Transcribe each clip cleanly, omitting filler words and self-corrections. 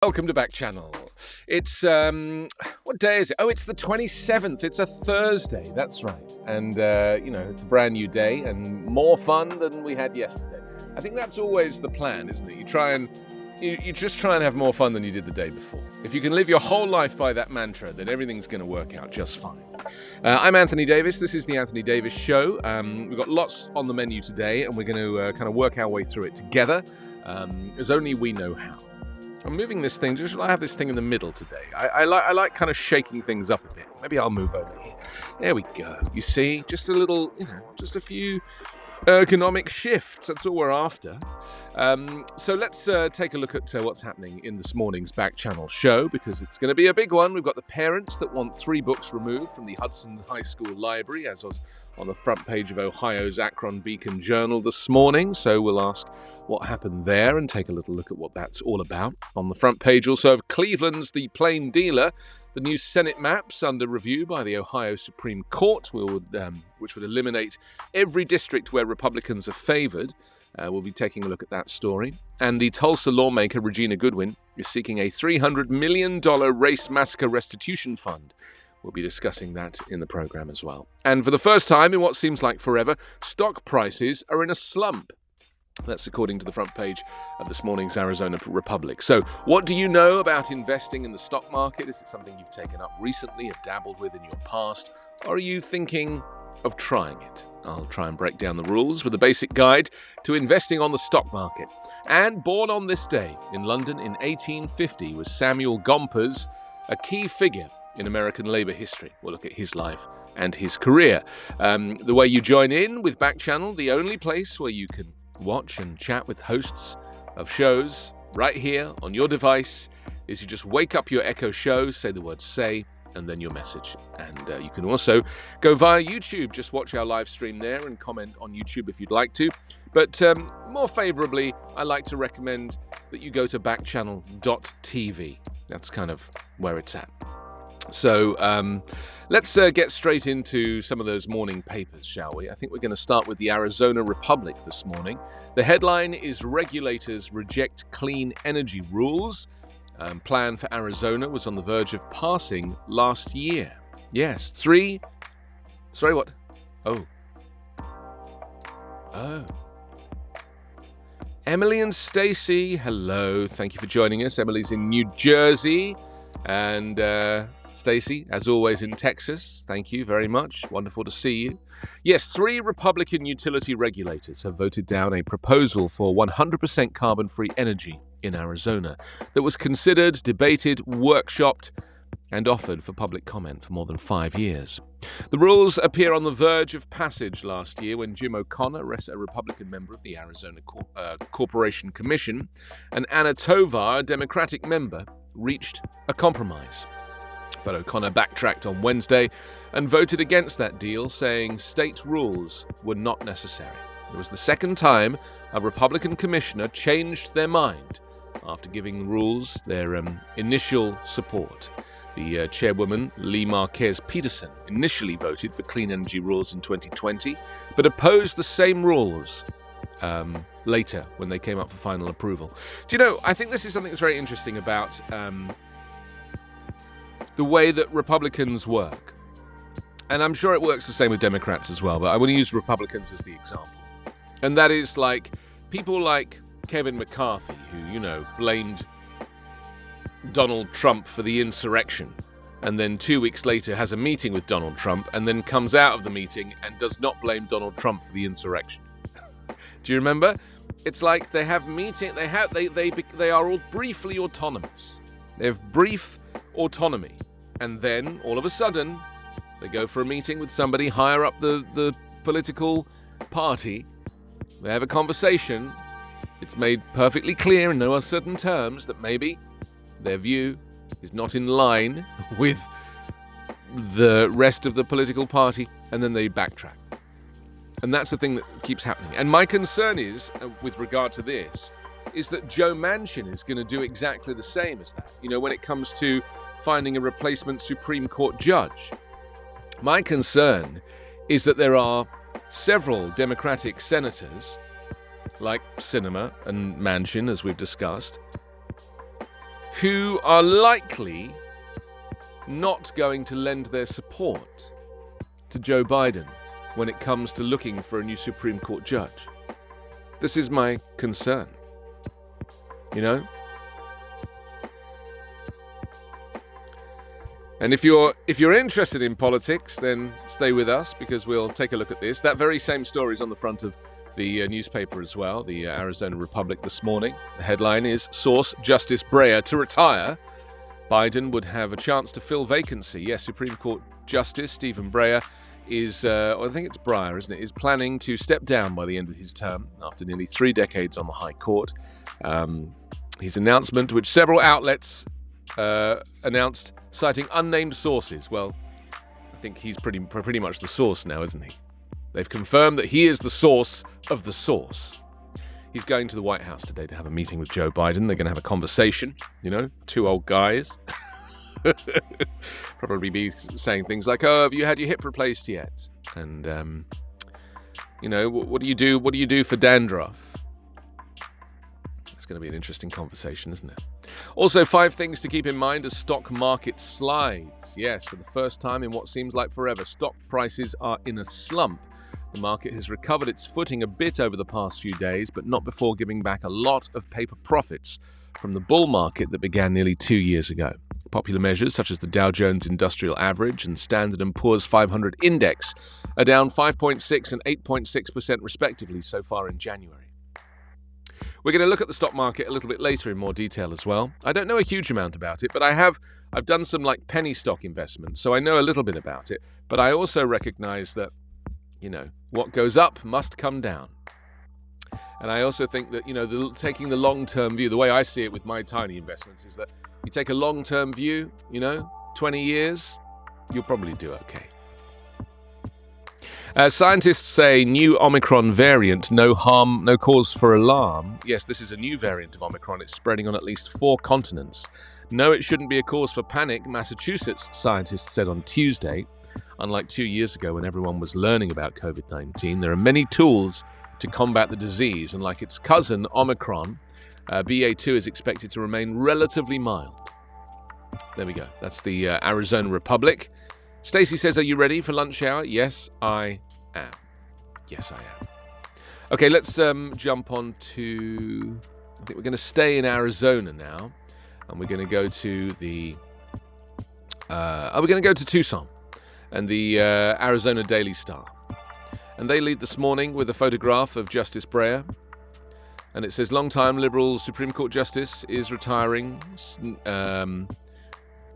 Welcome to Backchannel. It's, what day is it? Oh, it's the 27th. It's a Thursday. That's right. And, it's a brand new day and more fun than we had yesterday. I think that's always the plan, isn't it? You just try and have more fun than you did the day before. If you can live your whole life by that mantra, then everything's going to work out just fine. I'm Anthony Davis. This is the Anthony Davis Show. We've got lots on the menu today, and we're going to kind of work our way through it together, as only we know how. I'm moving this thing. I have this thing in the middle today. I like kind of shaking things up a bit. Maybe I'll move over here. There we go. You see, just a little, just a few ergonomic shifts. That's all we're after. So let's take a look at what's happening in this morning's Backchannel show, because it's going to be a big one. We've got the parents that want 3 books removed from the Hudson High School Library, as was on the front page of Ohio's Akron Beacon Journal this morning. So we'll ask what happened there and take a little look at what that's all about. On the front page also of Cleveland's The Plain Dealer, the new Senate maps under review by the Ohio Supreme Court, which would eliminate every district where Republicans are favored. We'll be taking a look at that story. And the Tulsa lawmaker Regina Goodwin is seeking a $300 million race massacre restitution fund. We'll be discussing that in the program as well. And for the first time in what seems like forever, stock prices are in a slump. That's according to the front page of this morning's Arizona Republic. So what do you know about investing in the stock market? Is it something you've taken up recently, have dabbled with in your past, or are you thinking of trying it? I'll try and break down the rules with a basic guide to investing on the stock market. And born on this day in London in 1850 was Samuel Gompers, a key figure in American labor history. We'll look at his life and his career. The way you join in with Backchannel, the only place where you can watch and chat with hosts of shows right here on your device, is you just wake up your Echo Show, say the word "say," and then your message. And you can also go via YouTube, just watch our live stream there and comment on YouTube if you'd like to. But more favorably, I like to recommend that you go to backchannel.tv. That's kind of where it's at. So let's get straight into some of those morning papers, shall we? I think we're going to start with the Arizona Republic this morning. The headline is "Regulators Reject Clean Energy Rules." Plan for Arizona was on the verge of passing last year. Yes, Sorry, what? Oh. Emily and Stacy, hello. Thank you for joining us. Emily's in New Jersey, and Stacy, as always, in Texas. Thank you very much. Wonderful to see you. Yes, 3 Republican utility regulators have voted down a proposal for 100% carbon-free energy in Arizona that was considered, debated, workshopped, and offered for public comment for more than 5 years. The rules appear on the verge of passage last year when Jim O'Connor, a Republican member of the Arizona Corporation Commission, and Anna Tovar, a Democratic member, reached a compromise. But O'Connor backtracked on Wednesday and voted against that deal, saying state rules were not necessary. It was the second time a Republican commissioner changed their mind after giving rules their initial support. The chairwoman, Lee Marquez Peterson, initially voted for clean energy rules in 2020, but opposed the same rules later when they came up for final approval. Do you know, I think this is something that's very interesting about the way that Republicans work. And I'm sure it works the same with Democrats as well, but I want to use Republicans as the example. And that is like people like Kevin McCarthy, who, blamed Donald Trump for the insurrection, and then 2 weeks later has a meeting with Donald Trump, and then comes out of the meeting and does not blame Donald Trump for the insurrection. Do you remember? It's like they have meeting, they are all briefly autonomous. They have brief autonomy, and then all of a sudden they go for a meeting with somebody higher up the political party. They have a conversation. It's made perfectly clear in no uncertain terms that maybe their view is not in line with the rest of the political party, and then they backtrack. And that's the thing that keeps happening. And my concern is, with regard to this, is that Joe Manchin is going to do exactly the same as that. When it comes to finding a replacement Supreme Court judge. My concern is that there are several Democratic senators, like Sinema and Manchin, as we've discussed, who are likely not going to lend their support to Joe Biden when it comes to looking for a new Supreme Court judge. This is my concern. You know? And if you're interested in politics, then stay with us because we'll take a look at this. That very same story is on the front of the newspaper as well, the Arizona Republic this morning. The headline is, Source, Justice Breyer to retire. Biden would have a chance to fill vacancy. Yes, Supreme Court Justice Stephen Breyer is, I think it's Breyer, isn't it, is planning to step down by the end of his term after nearly 3 decades on the High Court. His announcement, which several outlets announced, citing unnamed sources. Well, I think he's pretty much the source now, isn't he? They've confirmed that he is the source of the source. He's going to the White House today to have a meeting with Joe Biden. They're going to have a conversation, you know, 2 old guys. Probably be saying things like, "Oh, have you had your hip replaced yet?" And you know, what do you do? What do you do for dandruff? It's going to be an interesting conversation, isn't it? Also, 5 things to keep in mind as stock market slides. Yes, for the first time in what seems like forever, stock prices are in a slump. The market has recovered its footing a bit over the past few days, but not before giving back a lot of paper profits from the bull market that began nearly 2 years ago. Popular measures such as the Dow Jones Industrial Average and Standard & Poor's 500 Index are down 5.6% and 8.6% respectively so far in January. We're going to look at the stock market a little bit later in more detail as well. I don't know a huge amount about it, but I've done some like penny stock investments, so I know a little bit about it. But I also recognize that, you know, what goes up must come down. And I also think that, you know, taking the long-term view, the way I see it with my tiny investments is that you take a long-term view, you know, 20 years, you'll probably do okay. Scientists say new Omicron variant, no harm, no cause for alarm. Yes, this is a new variant of Omicron. It's spreading on at least 4 continents. No, it shouldn't be a cause for panic, Massachusetts scientists said on Tuesday. Unlike 2 years ago when everyone was learning about COVID-19, there are many tools to combat the disease, and like its cousin Omicron, BA2 is expected to remain relatively mild. There we go. That's the Arizona Republic. Stacey says, are you ready for lunch hour? Yes, I am. Yes, I am. Okay, let's jump on to... I think we're going to stay in Arizona now, and we're going to go to the... we're going to go to Tucson and the Arizona Daily Star. And they lead this morning with a photograph of Justice Breyer. And it says, long-time Liberal Supreme Court Justice is retiring.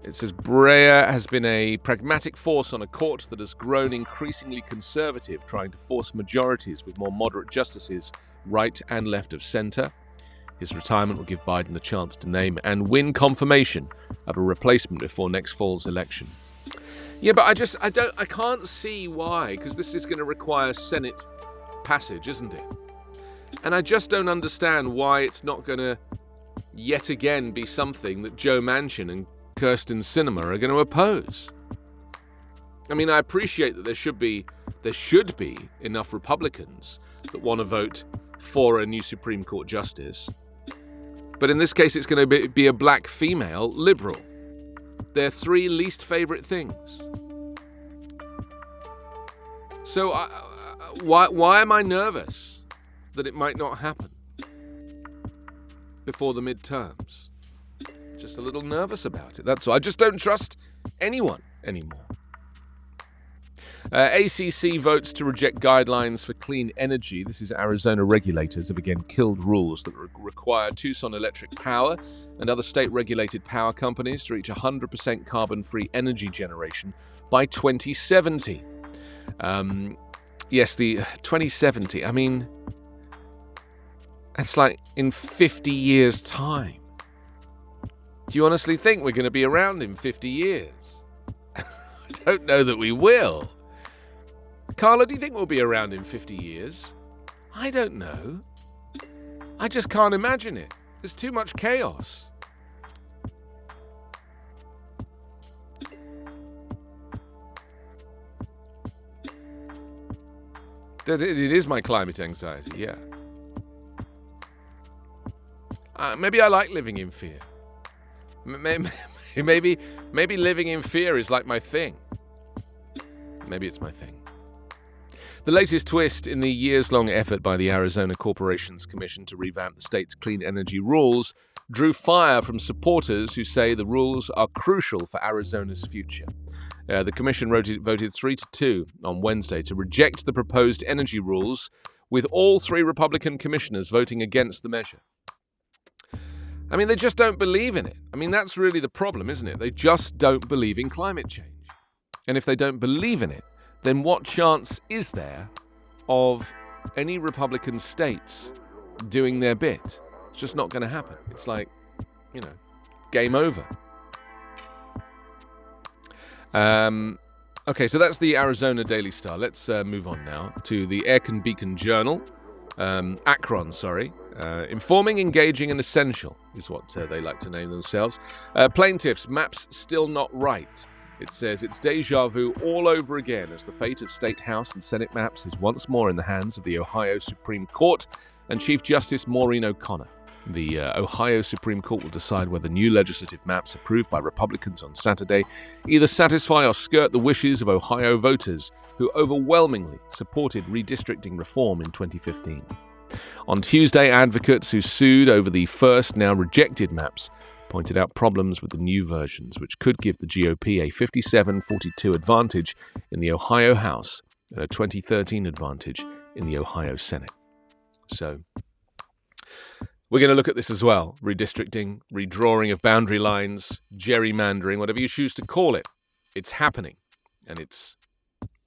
It says, Breyer has been a pragmatic force on a court that has grown increasingly conservative, trying to force majorities with more moderate justices right and left of center. His retirement will give Biden the chance to name and win confirmation of a replacement before next fall's election. Yeah, but I can't see why, because this is going to require Senate passage, isn't it? And I just don't understand why it's not going to yet again be something that Joe Manchin and Kirsten Sinema are going to oppose. I mean, I appreciate that there should be enough Republicans that want to vote for a new Supreme Court justice. But in this case, it's going to be a black female liberal. Their 3 least favorite things. So why am I nervous that it might not happen before the midterms? Just a little nervous about it, that's all. I just don't trust anyone anymore. ACC votes to reject guidelines for clean energy. This is Arizona regulators have again killed rules that require Tucson Electric Power and other state-regulated power companies to reach 100% carbon-free energy generation by 2070. Yes, the 2070, I mean, it's like in 50 years' time. Do you honestly think we're going to be around in 50 years? I don't know that we will. Carla, do you think we'll be around in 50 years? I don't know. I just can't imagine it. There's too much chaos. It is my climate anxiety, yeah. Maybe I like living in fear. Maybe living in fear is like my thing. Maybe it's my thing. The latest twist in the years-long effort by the Arizona Corporations Commission to revamp the state's clean energy rules drew fire from supporters who say the rules are crucial for Arizona's future. The commission voted 3-2 on Wednesday to reject the proposed energy rules, with all 3 Republican commissioners voting against the measure. I mean, they just don't believe in it. I mean, that's really the problem, isn't it? They just don't believe in climate change. And if they don't believe in it, then what chance is there of any Republican states doing their bit? It's just not going to happen. It's like, game over. Okay, so that's the Arizona Daily Star. Let's move on now to the Akron Beacon Journal. Akron, informing, engaging, and essential is what they like to name themselves. Plaintiffs, maps still not right. It says it's deja vu all over again as the fate of State House and Senate maps is once more in the hands of the Ohio Supreme Court and Chief Justice Maureen O'Connor. The Ohio Supreme Court will decide whether new legislative maps approved by Republicans on Saturday either satisfy or skirt the wishes of Ohio voters who overwhelmingly supported redistricting reform in 2015. On Tuesday, advocates who sued over the first, now rejected maps pointed out problems with the new versions, which could give the GOP a 57-42 advantage in the Ohio House and a 2013 advantage in the Ohio Senate. So, we're going to look at this as well. Redistricting, redrawing of boundary lines, gerrymandering, whatever you choose to call it. It's happening, and it's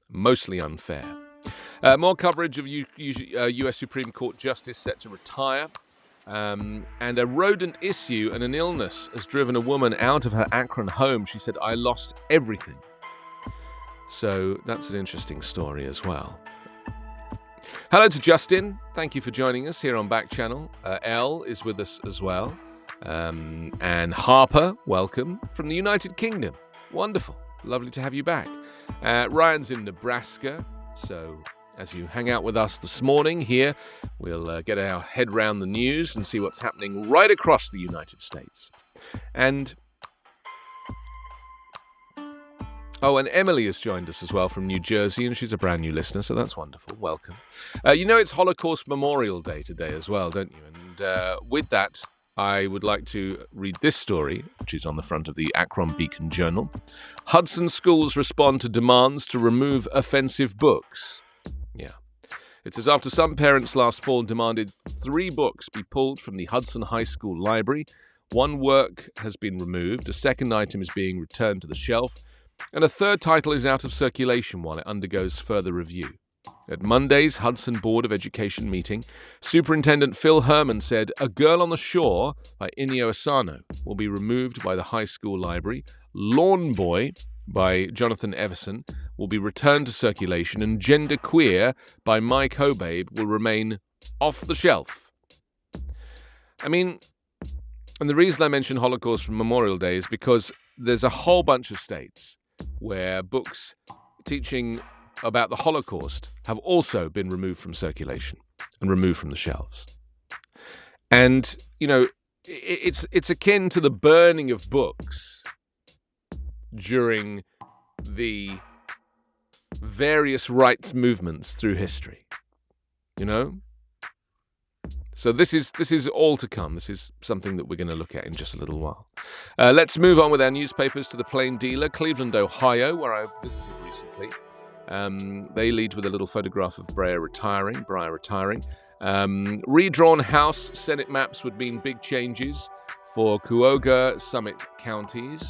mostly unfair. More coverage of U.S. Supreme Court justice set to retire. And a rodent issue and an illness has driven a woman out of her Akron home. She said, "I lost everything." So that's an interesting story as well. Hello to Justin. Thank you for joining us here on Backchannel. Elle is with us as well. And Harper, welcome from the United Kingdom. Wonderful. Lovely to have you back. Ryan's in Nebraska. So as you hang out with us this morning here, we'll get our head round the news and see what's happening right across the United States. And Emily has joined us as well from New Jersey, and she's a brand new listener, so that's wonderful. Welcome. It's Holocaust Memorial Day today as well, don't you? And with that, I would like to read this story, which is on the front of the Akron Beacon Journal. Hudson schools respond to demands to remove offensive books. Yeah. It says, after some parents last fall demanded 3 books be pulled from the Hudson High School library, 1 work has been removed, a second item is being returned to the shelf, and a 3rd title is out of circulation while it undergoes further review. At Monday's Hudson Board of Education meeting, Superintendent Phil Herman said, A Girl on the Shore by Inyo Asano will be removed by the high school library, Lawn Boy by Jonathan Everson will be returned to circulation, and Gender Queer by Mike Hobabe will remain off the shelf. I mean, and the reason I mention Holocaust from Memorial Day is because there's a whole bunch of states where books teaching about the Holocaust have also been removed from circulation and removed from the shelves. And, it's akin to the burning of books during the various rights movements through history. So this is all to come. This is something that we're going to look at in just a little while. Let's move on with our newspapers to the Plain Dealer, Cleveland, Ohio, where I visited recently. They lead with a little photograph of Breyer retiring. Redrawn House Senate maps would mean big changes for Cuyahoga Summit counties.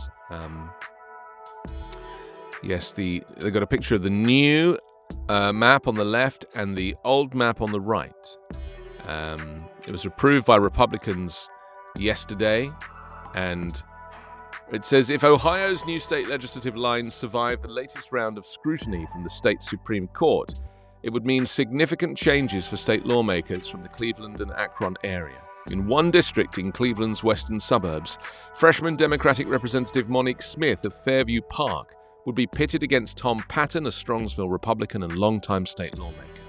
Yes, they've got a picture of the new map on the left and the old map on the right. It was approved by Republicans yesterday, and it says, if Ohio's new state legislative lines survive the latest round of scrutiny from the state Supreme Court, it would mean significant changes for state lawmakers from the Cleveland and Akron area. In one district in Cleveland's western suburbs, freshman Democratic Representative Monique Smith of Fairview Park would be pitted against Tom Patton, a Strongsville Republican and longtime state lawmaker.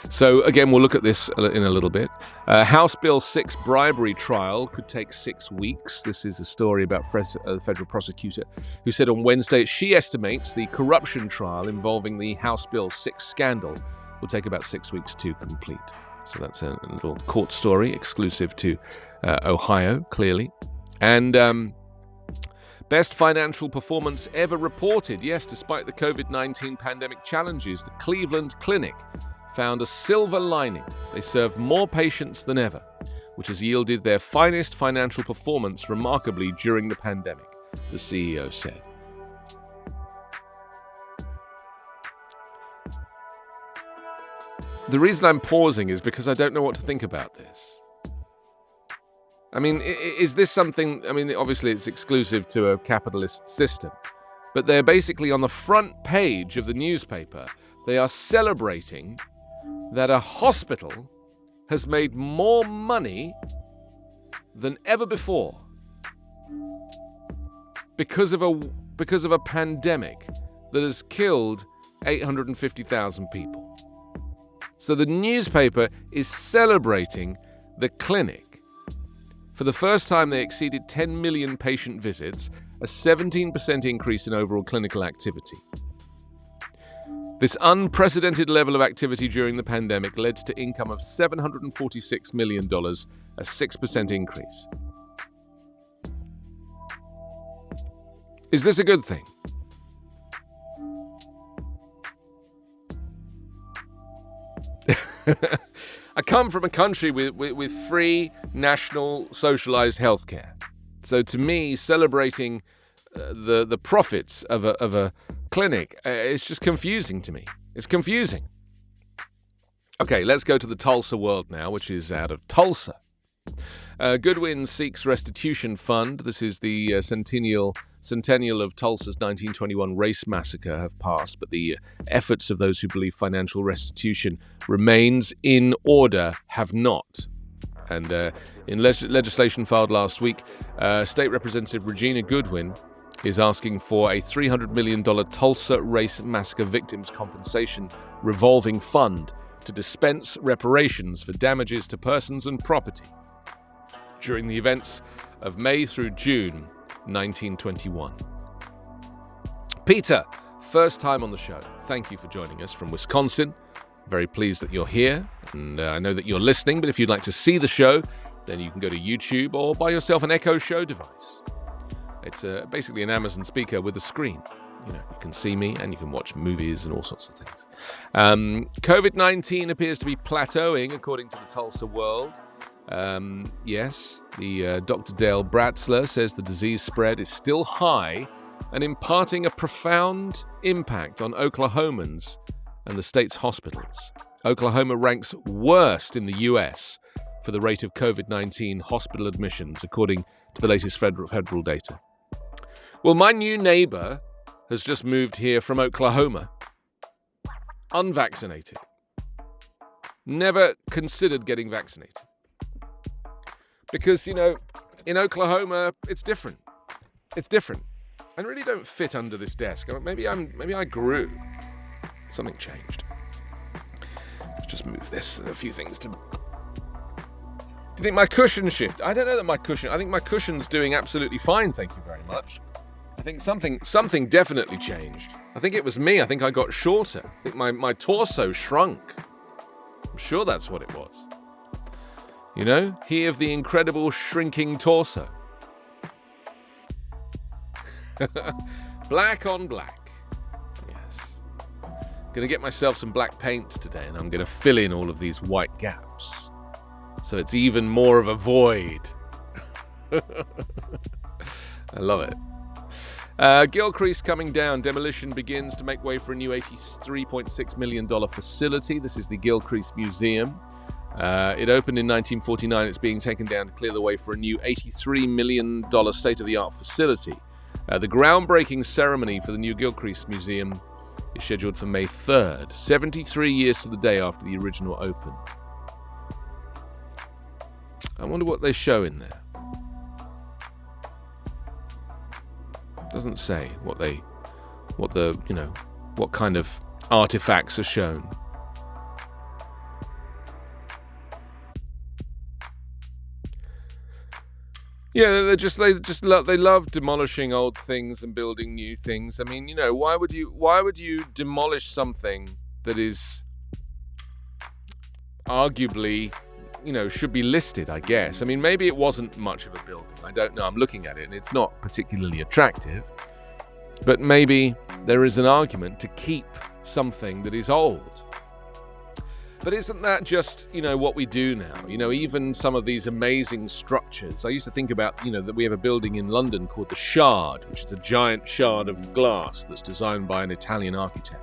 So again, we'll look at this in a little bit. House Bill 6 bribery trial could take 6 weeks. This is a story about the federal prosecutor who said on Wednesday she estimates the corruption trial involving the House Bill 6 scandal will take about 6 weeks to complete. So that's a little court story exclusive to Ohio, clearly. And best financial performance ever reported. Yes, despite the COVID-19 pandemic challenges, the Cleveland Clinic found a silver lining. They served more patients than ever, which has yielded their finest financial performance remarkably during the pandemic, the CEO said. The reason I'm pausing is because I don't know what to think about this. I mean, is this something, I mean, obviously it's exclusive to a capitalist system, but they're basically on the front page of the newspaper, they are celebrating that a hospital has made more money than ever before because of a pandemic that has killed 850,000 people. So the newspaper is celebrating the clinic. For the first time, they exceeded 10 million patient visits, a 17% increase in overall clinical activity. This unprecedented level of activity during the pandemic led to income of $746 million, a 6% increase. Is this a good thing? I come from a country with free national socialized healthcare. So to me, celebrating the profits of a clinic is just confusing to me. It's confusing. Okay, let's go to the Tulsa world now, which is out of Tulsa. Goodwin seeks restitution fund. This is the centennial of Tulsa's 1921 race massacre have passed, but the efforts of those who believe financial restitution remains in order have not. And in legislation filed last week, State Representative Regina Goodwin is asking for a $300 million Tulsa race massacre victims compensation revolving fund to dispense reparations for damages to persons and property during the events of May through June 1921. Peter, first time on the show. Thank you for joining us from Wisconsin. Very pleased that you're here, and I know that you're listening, but if you'd like to see the show, then you can go to YouTube or buy yourself an Echo Show device. It's basically an Amazon speaker with a screen. You can see me and you can watch movies and all sorts of things. COVID-19 appears to be plateauing, according to the Tulsa World. Yes, the Dr. Dale Bratzler says the disease spread is still high and imparting a profound impact on Oklahomans and the state's hospitals. Oklahoma ranks worst in the U.S. for the rate of COVID-19 hospital admissions, according to the latest federal data. Well, my new neighbor has just moved here from Oklahoma, unvaccinated, never considered getting vaccinated. Because, in Oklahoma, it's different. It's different. I really don't fit under this desk. Maybe I grew. Something changed. Let's just move this. A few things to... Do you think my cushion shift? I don't know that I think my cushion's doing absolutely fine, thank you very much. I think something definitely changed. I think it was me. I think I got shorter. I think my torso shrunk. I'm sure that's what it was. He of the incredible shrinking torso. Black on black. Yes. Gonna get myself some black paint today, and I'm gonna fill in all of these white gaps, so it's even more of a void. I love it. Gilcrease coming down. Demolition begins to make way for a new $83.6 million facility. This is the Gilcrease Museum. It opened in 1949. It's being taken down to clear the way for a new $83 million state-of-the-art facility. The groundbreaking ceremony for the new Gilcrease Museum is scheduled for May 3rd, 73 years to the day after the original opened. I wonder what they show in there. Doesn't say what kind of artifacts are shown. Yeah, they love demolishing old things and building new things. I mean, why would you demolish something that is arguably, should be listed, I guess. I mean, maybe it wasn't much of a building. I don't know. I'm looking at it and it's not particularly attractive. But maybe there is an argument to keep something that is old. But isn't that just, what we do now? Even some of these amazing structures. I used to think about, that we have a building in London called the Shard, which is a giant shard of glass that's designed by an Italian architect.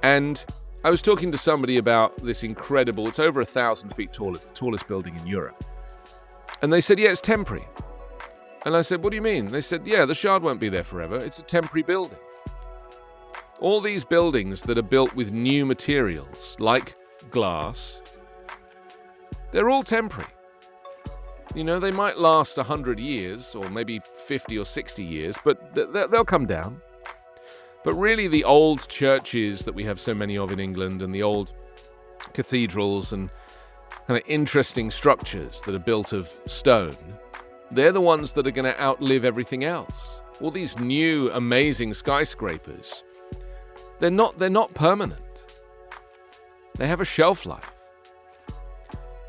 And I was talking to somebody about this incredible, it's over 1,000 feet tall, it's the tallest building in Europe. And they said, yeah, it's temporary. And I said, what do you mean? They said, yeah, the Shard won't be there forever. It's a temporary building. All these buildings that are built with new materials, like glass, they're all temporary. They might last 100 years or maybe 50 or 60 years, but they'll come down. But really the old churches that we have so many of in England and the old cathedrals and kind of interesting structures that are built of stone, they're the ones that are going to outlive everything else. All these new amazing skyscrapers, they're not permanent. They have a shelf life.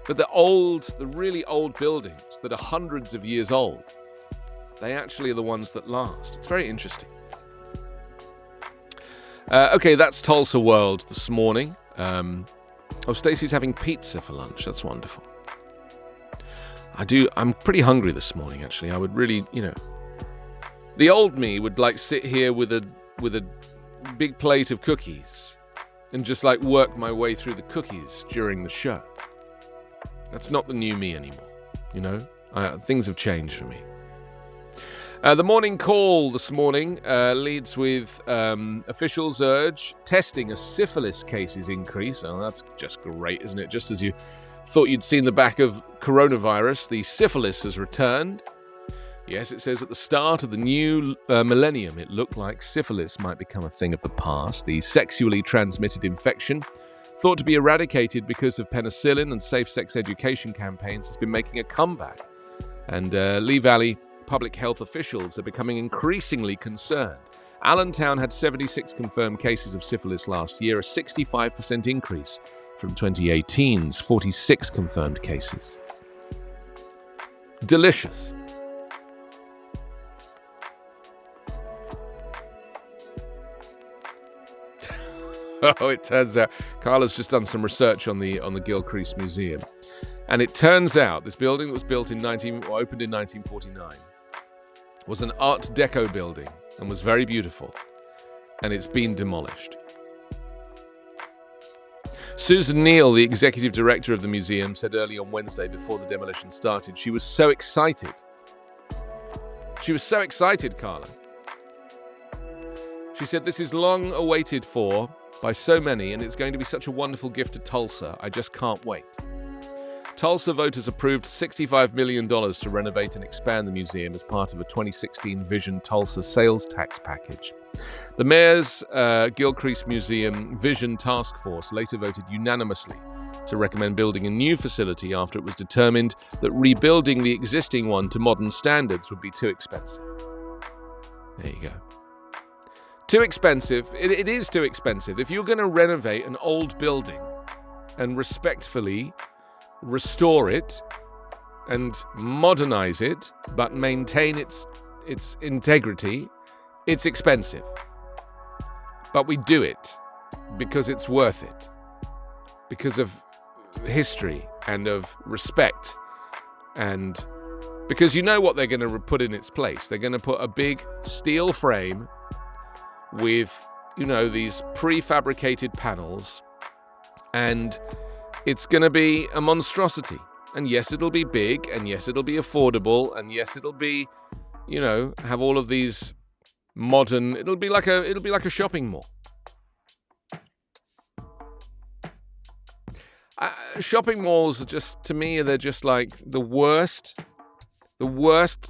But the really old buildings that are hundreds of years old, they actually are the ones that last. It's very interesting. Okay, that's Tulsa World this morning. Stacey's having pizza for lunch. That's wonderful. I'm pretty hungry this morning, actually. I would really, the old me would sit here with a big plate of cookies and just work my way through the cookies during the show. That's not the new me anymore, things have changed for me. The morning call this morning leads with officials urge testing as syphilis cases increase. Oh, that's just great, isn't it? Just as you thought you'd seen the back of coronavirus, the syphilis has returned. Yes, it says at the start of the new millennium, it looked like syphilis might become a thing of the past. The sexually transmitted infection, thought to be eradicated because of penicillin and safe sex education campaigns, has been making a comeback. And Lee Valley public health officials are becoming increasingly concerned. Allentown had 76 confirmed cases of syphilis last year, a 65% increase from 2018's 46 confirmed cases. Delicious. Oh, it turns out Carla's just done some research on the Gilcrease Museum, and it turns out this building that was opened in 1949 was an Art Deco building and was very beautiful, and it's been demolished. Susan Neal, the executive director of the museum, said early on Wednesday before the demolition started, she was so excited. She was so excited, Carla. She said, "This is long awaited for by so many, and it's going to be such a wonderful gift to Tulsa. I just can't wait." Tulsa voters approved $65 million to renovate and expand the museum as part of a 2016 Vision Tulsa sales tax package. The mayor's Gilcrease Museum Vision Task Force later voted unanimously to recommend building a new facility after it was determined that rebuilding the existing one to modern standards would be too expensive. There you go. Too expensive. It is too expensive. If you're going to renovate an old building and respectfully restore it and modernize it, but maintain its integrity, it's expensive. But we do it because it's worth it. Because of history and of respect, and because you know what they're going to put in its place. They're going to put a big steel frame with, these prefabricated panels, and it's going to be a monstrosity. And yes, it'll be big, and yes, it'll be affordable, and yes, it'll be, have all of these modern. It'll be like a shopping mall. Shopping malls are just, to me, they're just like the worst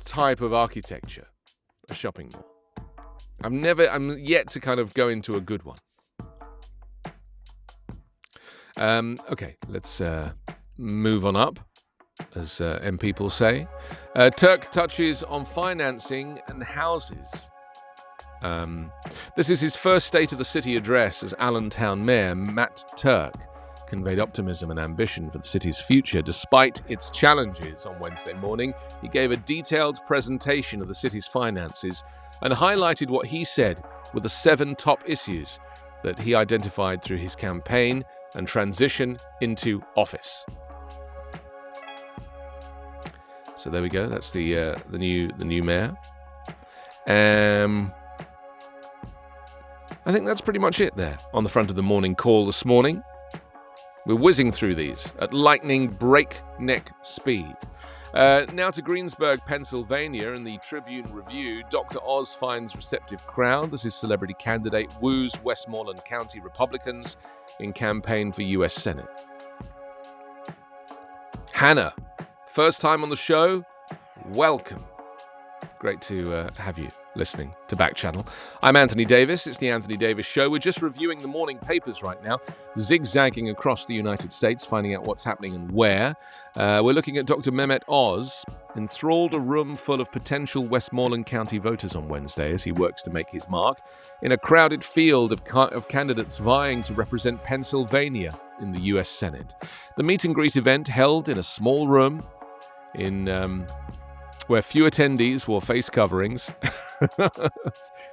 type of architecture. A shopping mall. I'm yet to kind of go into a good one. Okay, let's move on up. as people say. Turk touches on financing and houses. This is his first State of the City address as Allentown Mayor Matt Turk conveyed optimism and ambition for the city's future despite its challenges. On Wednesday morning, he gave a detailed presentation of the city's finances and highlighted what he said were the 7 top issues that he identified through his campaign and transition into office. So there we go. That's the new mayor. I think that's pretty much it there on the front of the morning call this morning. We're whizzing through these at lightning breakneck speed. Now to Greensburg, Pennsylvania, and the Tribune Review. Dr. Oz finds receptive crowd as his celebrity candidate woos Westmoreland County Republicans in campaign for U.S. Senate. Hannah, first time on the show, welcome. Great to have you listening to Backchannel. I'm Anthony Davis. It's the Anthony Davis Show. We're just reviewing the morning papers right now, zigzagging across the United States, finding out what's happening and where. We're looking at Dr. Mehmet Oz, enthralled a room full of potential Westmoreland County voters on Wednesday as he works to make his mark in a crowded field of candidates vying to represent Pennsylvania in the U.S. Senate. The meet and greet event held in a small room in where few attendees wore face coverings,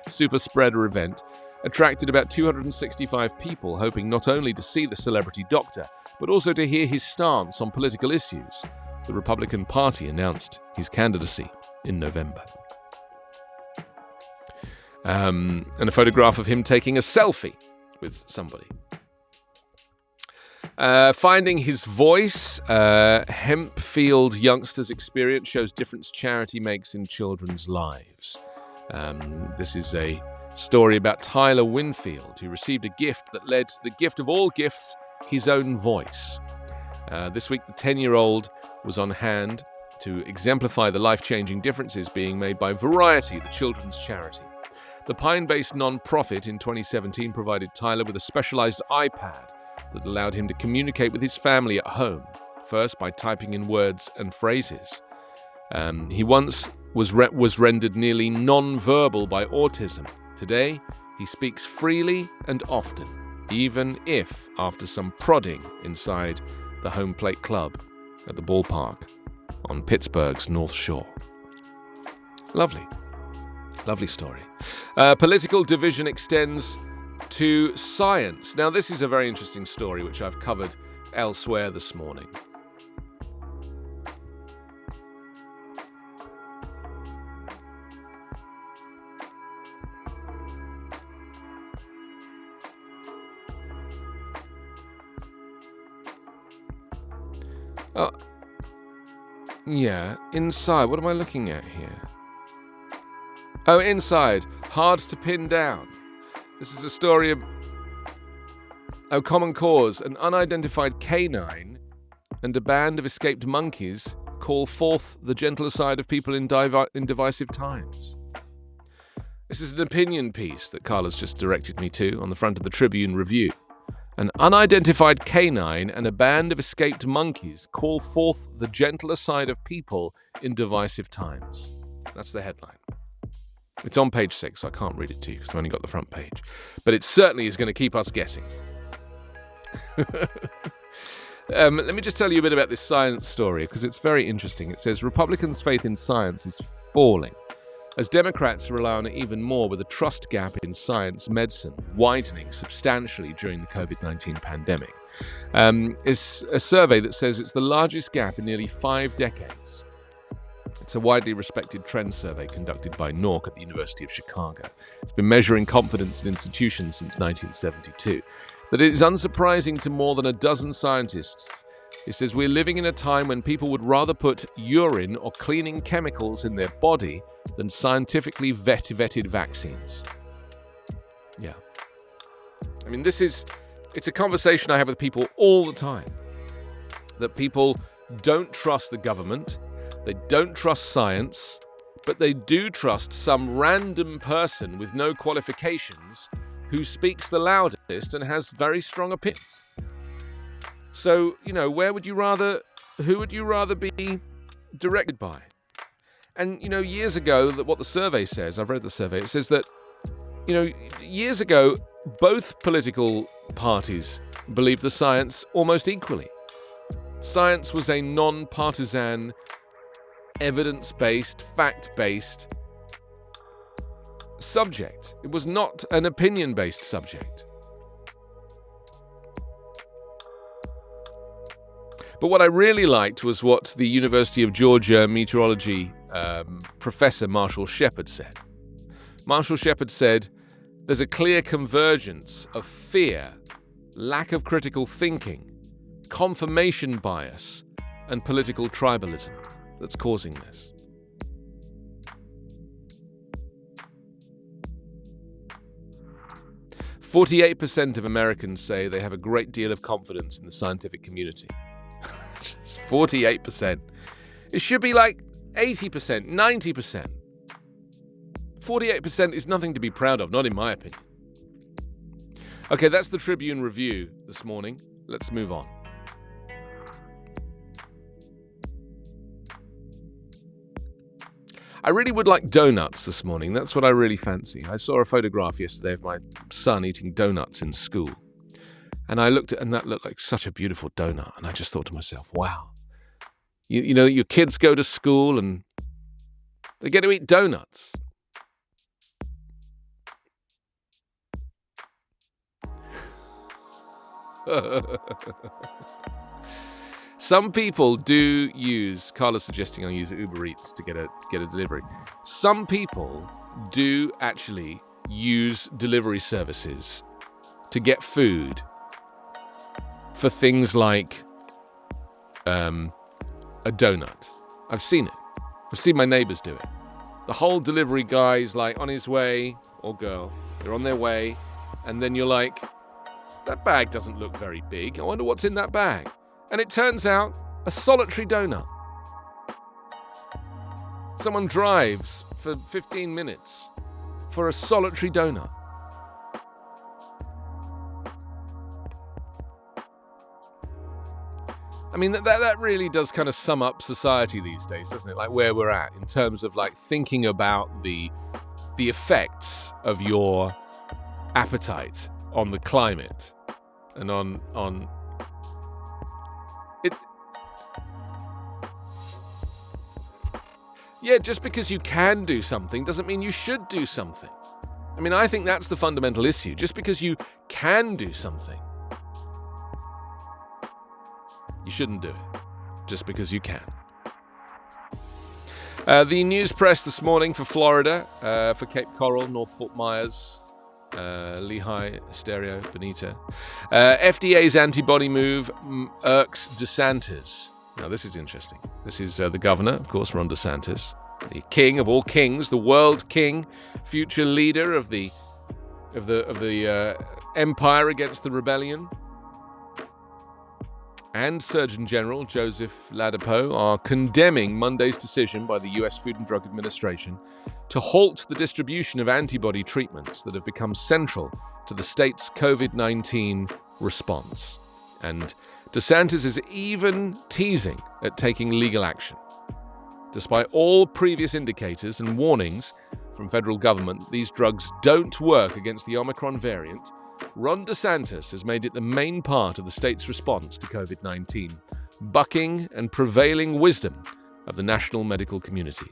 super spreader event, attracted about 265 people, hoping not only to see the celebrity doctor, but also to hear his stance on political issues. The Republican Party announced his candidacy in November. And a photograph of him taking a selfie with somebody. Finding his voice, Hempfield youngsters' experience shows difference charity makes in children's lives. This is a story about Tyler Winfield, who received a gift that led to the gift of all gifts, his own voice. This week, the 10-year-old was on hand to exemplify the life-changing differences being made by Variety, the children's charity. The Pine-based non-profit in 2017 provided Tyler with a specialized iPad that allowed him to communicate with his family at home, first by typing in words and phrases. He once was rendered nearly non-verbal by autism. Today, he speaks freely and often, even if after some prodding inside the Home Plate Club at the ballpark on Pittsburgh's North Shore. Lovely. Lovely story. Political division extends to science. Now, this is a very interesting story which I've covered elsewhere this morning. Yeah, inside. What am I looking at here? Oh, inside. Hard to pin down. This is a story of Common Cause. An unidentified canine and a band of escaped monkeys call forth the gentler side of people in divisive times. This is an opinion piece that Carla's just directed me to on the front of the Tribune Review. An unidentified canine and a band of escaped monkeys call forth the gentler side of people in divisive times. That's the headline. It's on page 6, so I can't read it to you because I've only got the front page. But it certainly is going to keep us guessing. Let me just tell you a bit about this science story because it's very interesting. It says, Republicans' faith in science is falling as Democrats rely on it even more, with a trust gap in science medicine widening substantially during the COVID-19 pandemic. It's a survey that says it's the largest gap in nearly 5 decades. It's a widely respected trend survey conducted by NORC at the University of Chicago. It's been measuring confidence in institutions since 1972. But it is unsurprising to more than a dozen scientists. It says we're living in a time when people would rather put urine or cleaning chemicals in their body than scientifically vetted vaccines. Yeah. I mean, it's a conversation I have with people all the time. That people don't trust the government, they don't trust science, but they do trust some random person with no qualifications who speaks the loudest and has very strong opinions. So, where would you rather who would you rather be directed by? And, years ago, what the survey says, I've read the survey, it says that, years ago, both political parties believed the science almost equally. Science was a non-partisan, evidence-based, fact-based subject. It was not an opinion-based subject. But what I really liked was what the University of Georgia meteorology professor Marshall Shepard said. Marshall Shepard said, there's a clear convergence of fear, lack of critical thinking, confirmation bias, and political tribalism that's causing this. "48% of Americans say they have a great deal of confidence in the scientific community." 48%. It should be like 80%, 90%. 48% is nothing to be proud of, not in my opinion. Okay, that's the Tribune Review this morning. Let's move on. I really would like donuts this morning. That's what I really fancy. I saw a photograph yesterday of my son eating donuts in school. And I looked at, and that looked like such a beautiful donut. And I just thought to myself, wow. Your kids go to school and they get to eat donuts. Some people do use, Carla's suggesting I use Uber Eats to get a delivery. Some people do actually use delivery services to get food for things like a donut. I've seen it. I've seen my neighbors do it. The whole delivery guy's like on his way, or girl, they're on their way, and then you're like, that bag doesn't look very big. I wonder what's in that bag. And it turns out a solitary donut. Someone drives for 15 minutes for a solitary donut. I mean, that really does kind of sum up society these days, doesn't it? Like where we're at in terms of like thinking about the effects of your appetite on the climate and on it. Yeah, just because you can do something doesn't mean you should do something. I mean, I think that's the fundamental issue. Just because you can do something, you shouldn't do it. Just because you can. The news press this morning for Florida, for Cape Coral, North Fort Myers, Lehigh, Estero, Bonita. FDA's antibody move irks DeSantis. Now, this is interesting. This is the governor, of course, Ron DeSantis, the king of all kings, the world king, future leader of the empire against the rebellion. And Surgeon General Joseph Ladapo are condemning Monday's decision by the U.S. Food and Drug Administration to halt the distribution of antibody treatments that have become central to the state's COVID-19 response. And DeSantis is even teasing at taking legal action. Despite all previous indicators and warnings from federal government that these drugs don't work against the Omicron variant, Ron DeSantis has made it the main part of the state's response to COVID-19, bucking and prevailing wisdom of the national medical community.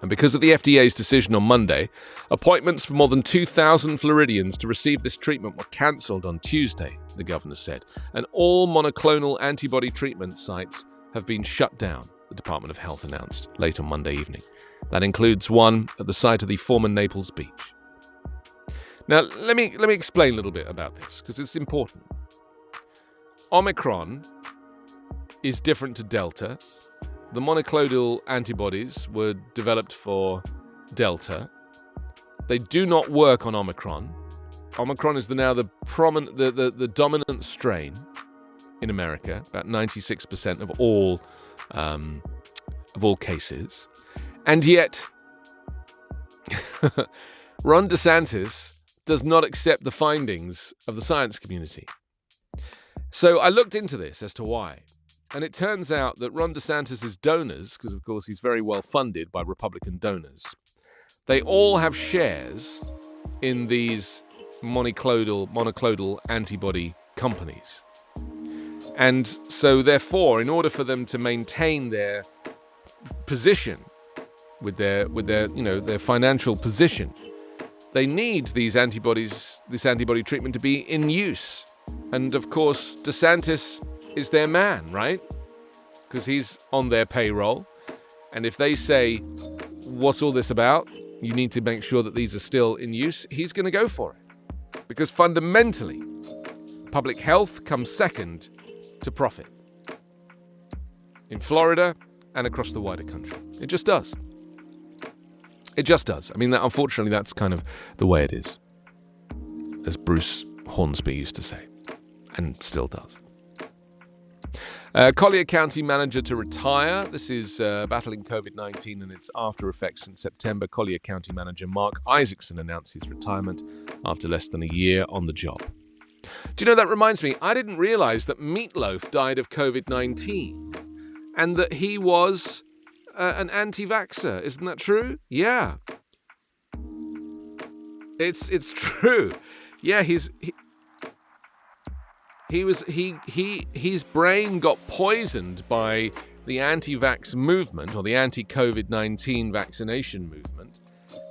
And because of the FDA's decision on Monday, appointments for more than 2,000 Floridians to receive this treatment were cancelled on Tuesday, the governor said, and all monoclonal antibody treatment sites have been shut down, the Department of Health announced late on Monday evening. That includes one at the site of the former Naples beach. Now, let me explain a little bit about this, because it's important. Omicron is different to Delta. The monoclonal antibodies were developed for Delta. They do not work on Omicron. Omicron is now the dominant strain in America, about 96% of all cases. And yet, Ron DeSantis does not accept the findings of the science community. So I looked into this as to why. And it turns out that Ron DeSantis' donors, because of course he's very well funded by Republican donors, they all have shares in these monoclonal antibody companies. And so therefore, in order for them to maintain their position with their financial position, they need this antibody treatment to be in use. And of course, DeSantis is their man, right? Because he's on their payroll. And if they say, what's all this about? You need to make sure that these are still in use. He's going to go for it. Because fundamentally, public health comes second to profit. In Florida and across the wider country. It just does. It just does. I mean, unfortunately, that's kind of the way it is. As Bruce Hornsby used to say. And still does. Collier County manager to retire. This is battling COVID-19 and its after effects since September. Collier County manager Mark Isaacson announced his retirement after less than a year on the job. Do you know, that reminds me, I didn't realize that Meatloaf died of COVID-19 and that he was an anti-vaxxer. Isn't that true? Yeah. It's true. Yeah, his brain got poisoned by the anti-vax movement or the anti-COVID-19 vaccination movement,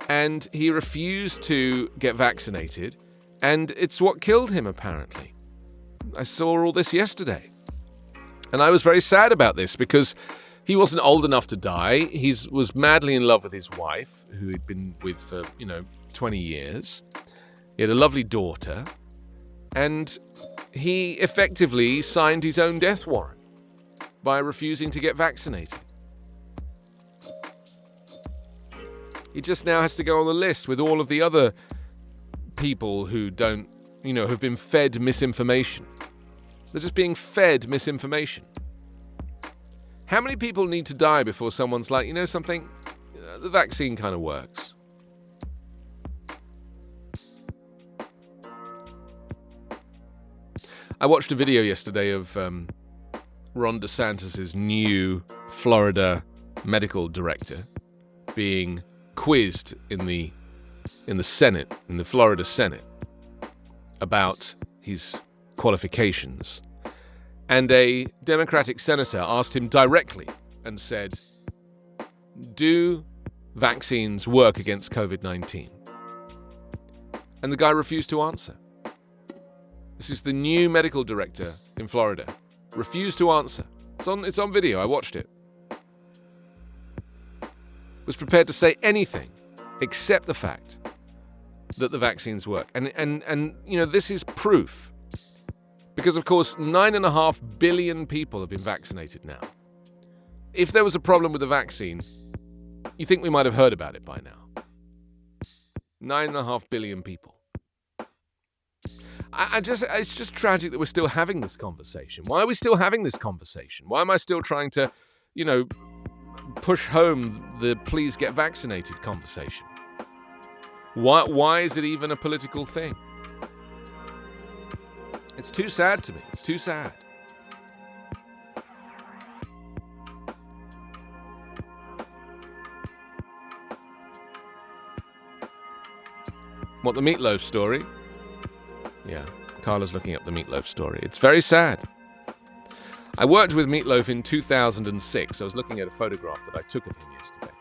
and he refused to get vaccinated, and it's what killed him, apparently. I saw all this yesterday, and I was very sad about this because he wasn't old enough to die. He was madly in love with his wife, who he'd been with for 20 years. He had a lovely daughter, and he effectively signed his own death warrant by refusing to get vaccinated. He just now has to go on the list with all of the other people who don't, have been fed misinformation. They're just being fed misinformation. How many people need to die before someone's like, something, the vaccine kind of works? I watched a video yesterday of Ron DeSantis' new Florida medical director being quizzed in the Senate, in the Florida Senate, about his qualifications. And a Democratic senator asked him directly and said, do vaccines work against COVID-19? And the guy refused to answer. This is the new medical director in Florida. Refused to answer. It's on video. I watched it. Was prepared to say anything except the fact that the vaccines work. And this is proof. Because, of course, 9.5 billion people have been vaccinated now. If there was a problem with the vaccine, you think we might have heard about it by now. 9.5 billion people. It's just tragic that we're still having this conversation. Why are we still having this conversation? Why am I still trying to, push home the please get vaccinated conversation? Why is it even a political thing? It's too sad to me. It's too sad. What, the Meatloaf story? Yeah, Carla's looking up the Meatloaf story. It's very sad. I worked with Meatloaf in 2006. I was looking at a photograph that I took of him yesterday.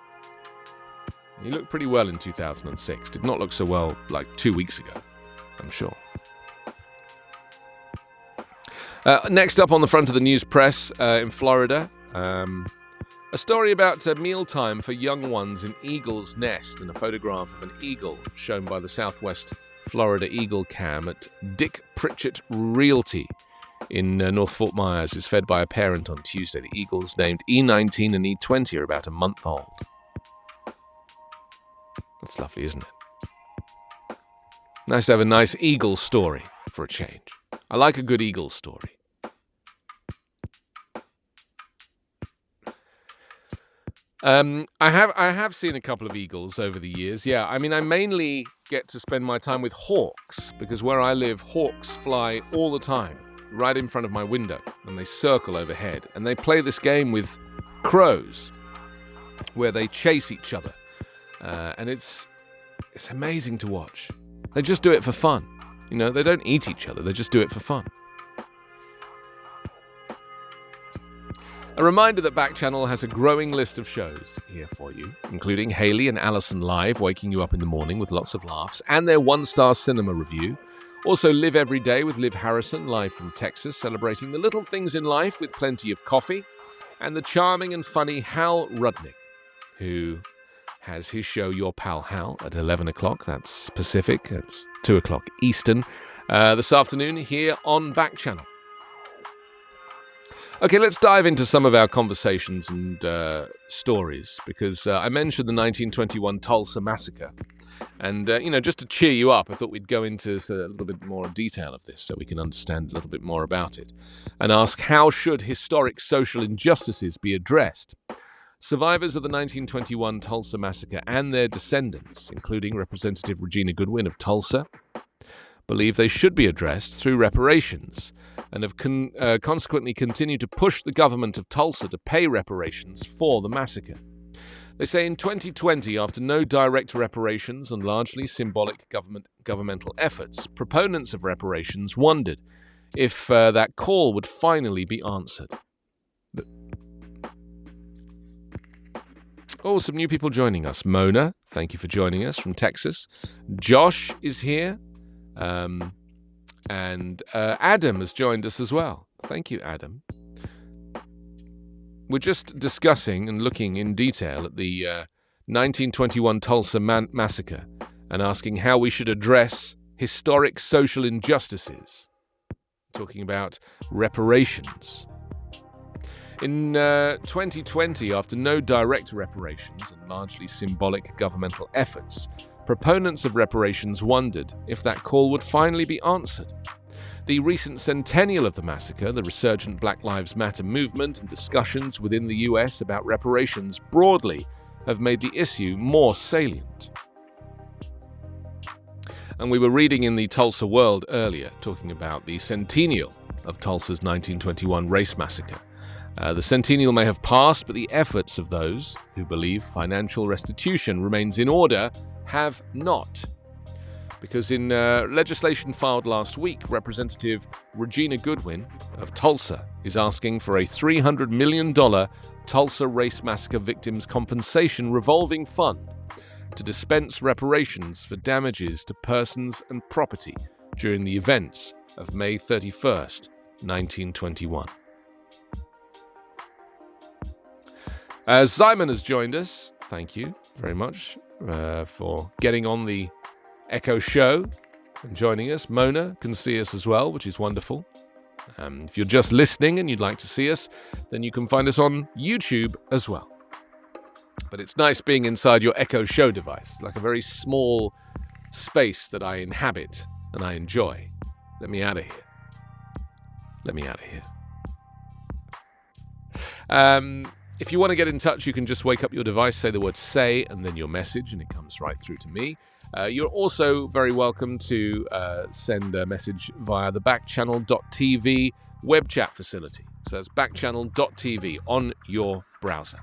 He looked pretty well in 2006. Did not look so well like 2 weeks ago, I'm sure. Next up on the front of the news press in Florida, a story about mealtime for young ones in Eagle's Nest, and a photograph of an eagle shown by the Southwest Florida Eagle Cam at Dick Pritchett Realty in North Fort Myers is fed by a parent on Tuesday. The eagles named E19 and E20 are about a month old. That's lovely, isn't it? Nice to have a nice eagle story for a change. I like a good eagle story. I have seen a couple of eagles over the years. Yeah, I mean, I mainly get to spend my time with hawks because where I live, hawks fly all the time. right in front of my window, and they circle overhead. And they play this game with crows where they chase each other. And it's amazing to watch. They just do it for fun. You know, they don't eat each other. They just do it for fun. A reminder that Backchannel has a growing list of shows here for you, including Haley and Alison Live, waking you up in the morning with lots of laughs, and their one-star cinema review. Also, Live Every Day with Liv Harrison, live from Texas, celebrating the little things in life with plenty of coffee, and the charming and funny Hal Rudnick, who has his show Your Pal Hal at 11 o'clock. That's Pacific. That's 2 o'clock Eastern. This afternoon here on Backchannel. Okay, let's dive into some of our conversations and stories, because I mentioned the 1921 Tulsa Massacre. And, just to cheer you up, I thought we'd go into a little bit more detail of this so we can understand a little bit more about it, and ask, how should historic social injustices be addressed? Survivors of the 1921 Tulsa Massacre and their descendants, including Representative Regina Goodwin of Tulsa, believe they should be addressed through reparations, and have consequently continued to push the government of Tulsa to pay reparations for the massacre. They say in 2020, after no direct reparations and largely symbolic governmental efforts, proponents of reparations wondered if that call would finally be answered. Oh, some new people joining us. Mona, thank you for joining us from Texas. Josh is here. And Adam has joined us as well. Thank you, Adam. We're just discussing and looking in detail at the 1921 Tulsa Massacre and asking how we should address historic social injustices. Talking about reparations. In 2020, after no direct reparations and largely symbolic governmental efforts, proponents of reparations wondered if that call would finally be answered. The recent centennial of the massacre, the resurgent Black Lives Matter movement, and discussions within the US about reparations broadly have made the issue more salient. And we were reading in the Tulsa World earlier, talking about the centennial of Tulsa's 1921 race massacre. The centennial may have passed, but the efforts of those who believe financial restitution remains in order have not. Because in legislation filed last week, Representative Regina Goodwin of Tulsa is asking for a $300 million Tulsa Race Massacre Victims Compensation Revolving Fund to dispense reparations for damages to persons and property during the events of May 31st, 1921. Simon has joined us. Thank you very much for getting on the Echo Show and joining us. Mona can see us as well, which is wonderful. If you're just listening and you'd like to see us, then you can find us on YouTube as well. But it's nice being inside your Echo Show device. It's like a very small space that I inhabit and I enjoy. Let me out of here. Let me out of here. If you want to get in touch, you can just wake up your device, say the word "say" and then your message, and it comes right through to me. You're also very welcome to send a message via the Backchannel.tv web chat facility. So that's Backchannel.tv on your browser.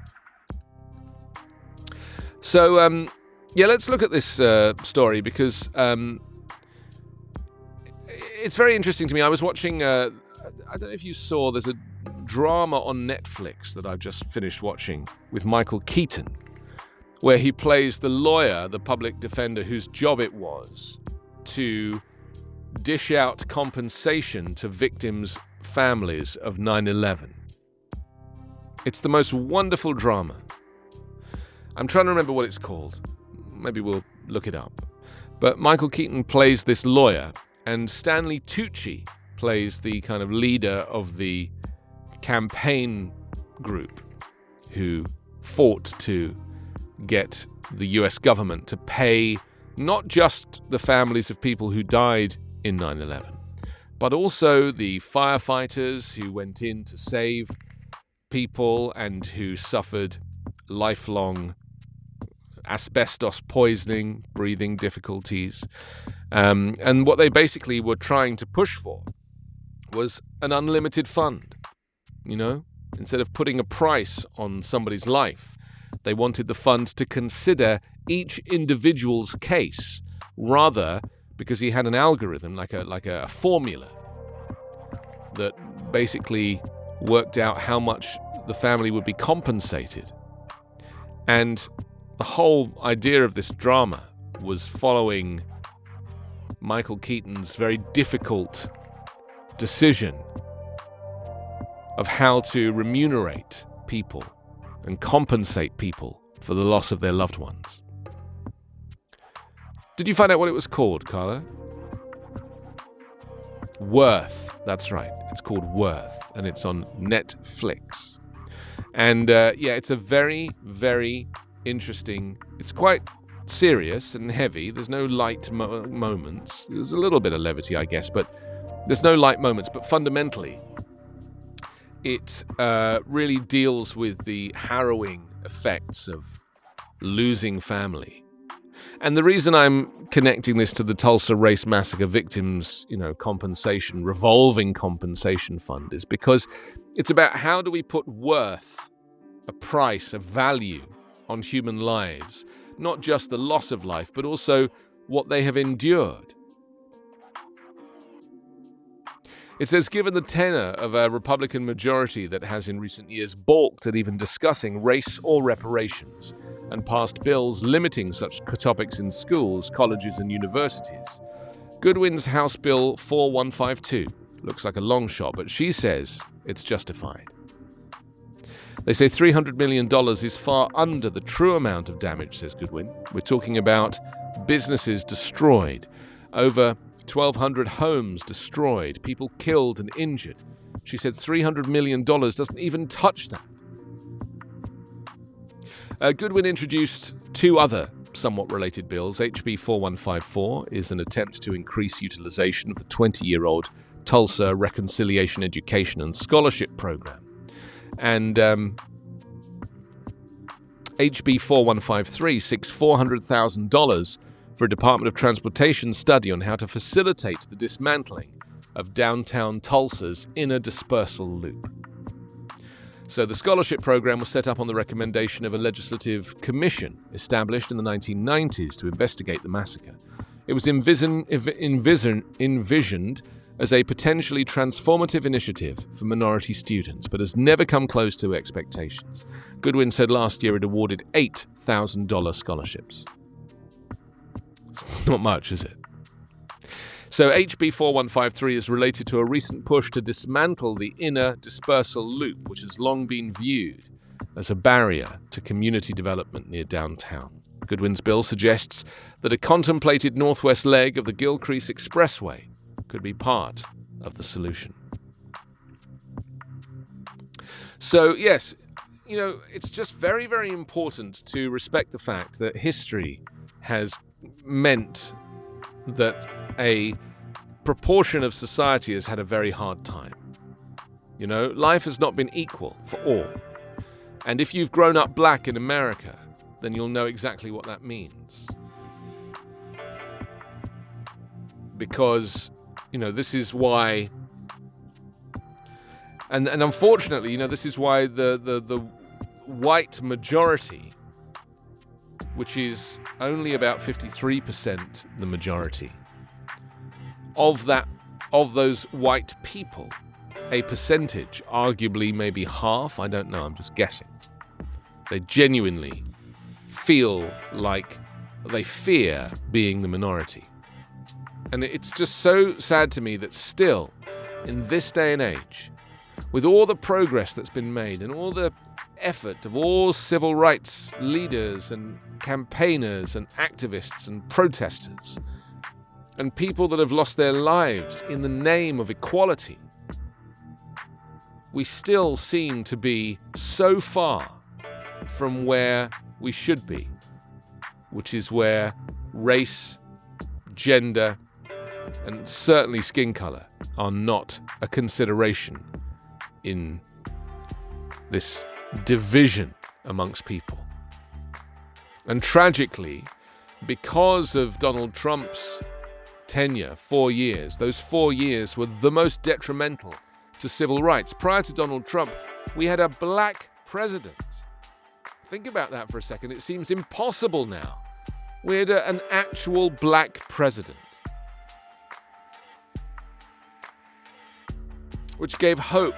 So, let's look at this story because it's very interesting to me. I was watching, I don't know if you saw, there's a drama on Netflix that I've just finished watching with Michael Keaton, where he plays the lawyer, the public defender, whose job it was to dish out compensation to victims' families of 9/11. It's the most wonderful drama. I'm trying to remember what it's called. Maybe we'll look it up. But Michael Keaton plays this lawyer, and Stanley Tucci plays the kind of leader of the campaign group who fought to get the US government to pay not just the families of people who died in 9/11, but also the firefighters who went in to save people and who suffered lifelong asbestos poisoning, breathing difficulties. And what they basically were trying to push for was an unlimited fund, you know? Instead of putting a price on somebody's life, they wanted the fund to consider each individual's case, rather because he had an algorithm, like a formula, that basically worked out how much the family would be compensated. And the whole idea of this drama was following Michael Keaton's very difficult decision of how to remunerate people and compensate people for the loss of their loved ones. Did you find out what it was called, Carla? Worth. That's right. It's called Worth, and it's on Netflix. And it's a very, very interesting. It's quite serious and heavy. There's no light moments. There's a little bit of levity, I guess, but there's no light moments. But fundamentally, it really deals with the harrowing effects of losing family. And the reason I'm connecting this to the Tulsa Race Massacre Victims, compensation, revolving compensation fund, is because it's about how do we put worth, a price, a value on human lives, not just the loss of life, but also what they have endured. It says, given the tenor of a Republican majority that has in recent years balked at even discussing race or reparations and passed bills limiting such topics in schools, colleges, and universities, Goodwin's House Bill 4152 looks like a long shot, but she says it's justified. They say $300 million is far under the true amount of damage, says Goodwin. We're talking about businesses destroyed, over 1,200 homes destroyed, people killed and injured. She said $300 million doesn't even touch that. Goodwin introduced two other somewhat related bills. HB 4154 is an attempt to increase utilization of the 20-year-old Tulsa Reconciliation Education and Scholarship Program. And HB 4153 seeks $400,000 for a Department of Transportation study on how to facilitate the dismantling of downtown Tulsa's inner dispersal loop. So the scholarship program was set up on the recommendation of a legislative commission established in the 1990s to investigate the massacre. It was envisioned as a potentially transformative initiative for minority students, but has never come close to expectations. Goodwin said last year it awarded $8,000 scholarships. It's not much, is it? So HB 4153 is related to a recent push to dismantle the inner dispersal loop, which has long been viewed as a barrier to community development near downtown. Goodwin's bill suggests that a contemplated northwest leg of the Gilcrease Expressway could be part of the solution. So, yes, it's just very, very important to respect the fact that history has meant that a proportion of society has had a very hard time. Life has not been equal for all. And if you've grown up black in America, then you'll know exactly what that means. Because, this is why, and unfortunately, this is why the white majority, which is only about 53% the majority, of those white people, a percentage, arguably maybe half, I don't know, I'm just guessing, they genuinely feel like they fear being the minority. And it's just so sad to me that still, in this day and age, with all the progress that's been made and all the effort of all civil rights leaders and campaigners and activists and protesters, and people that have lost their lives in the name of equality, we still seem to be so far from where we should be, which is where race, gender, and certainly skin color are not a consideration in this division amongst people. And tragically, because of Donald Trump's tenure, 4 years, those 4 years were the most detrimental to civil rights. Prior to Donald Trump, we had a black president. Think about that for a second. It seems impossible now. We had an actual black president, which gave hope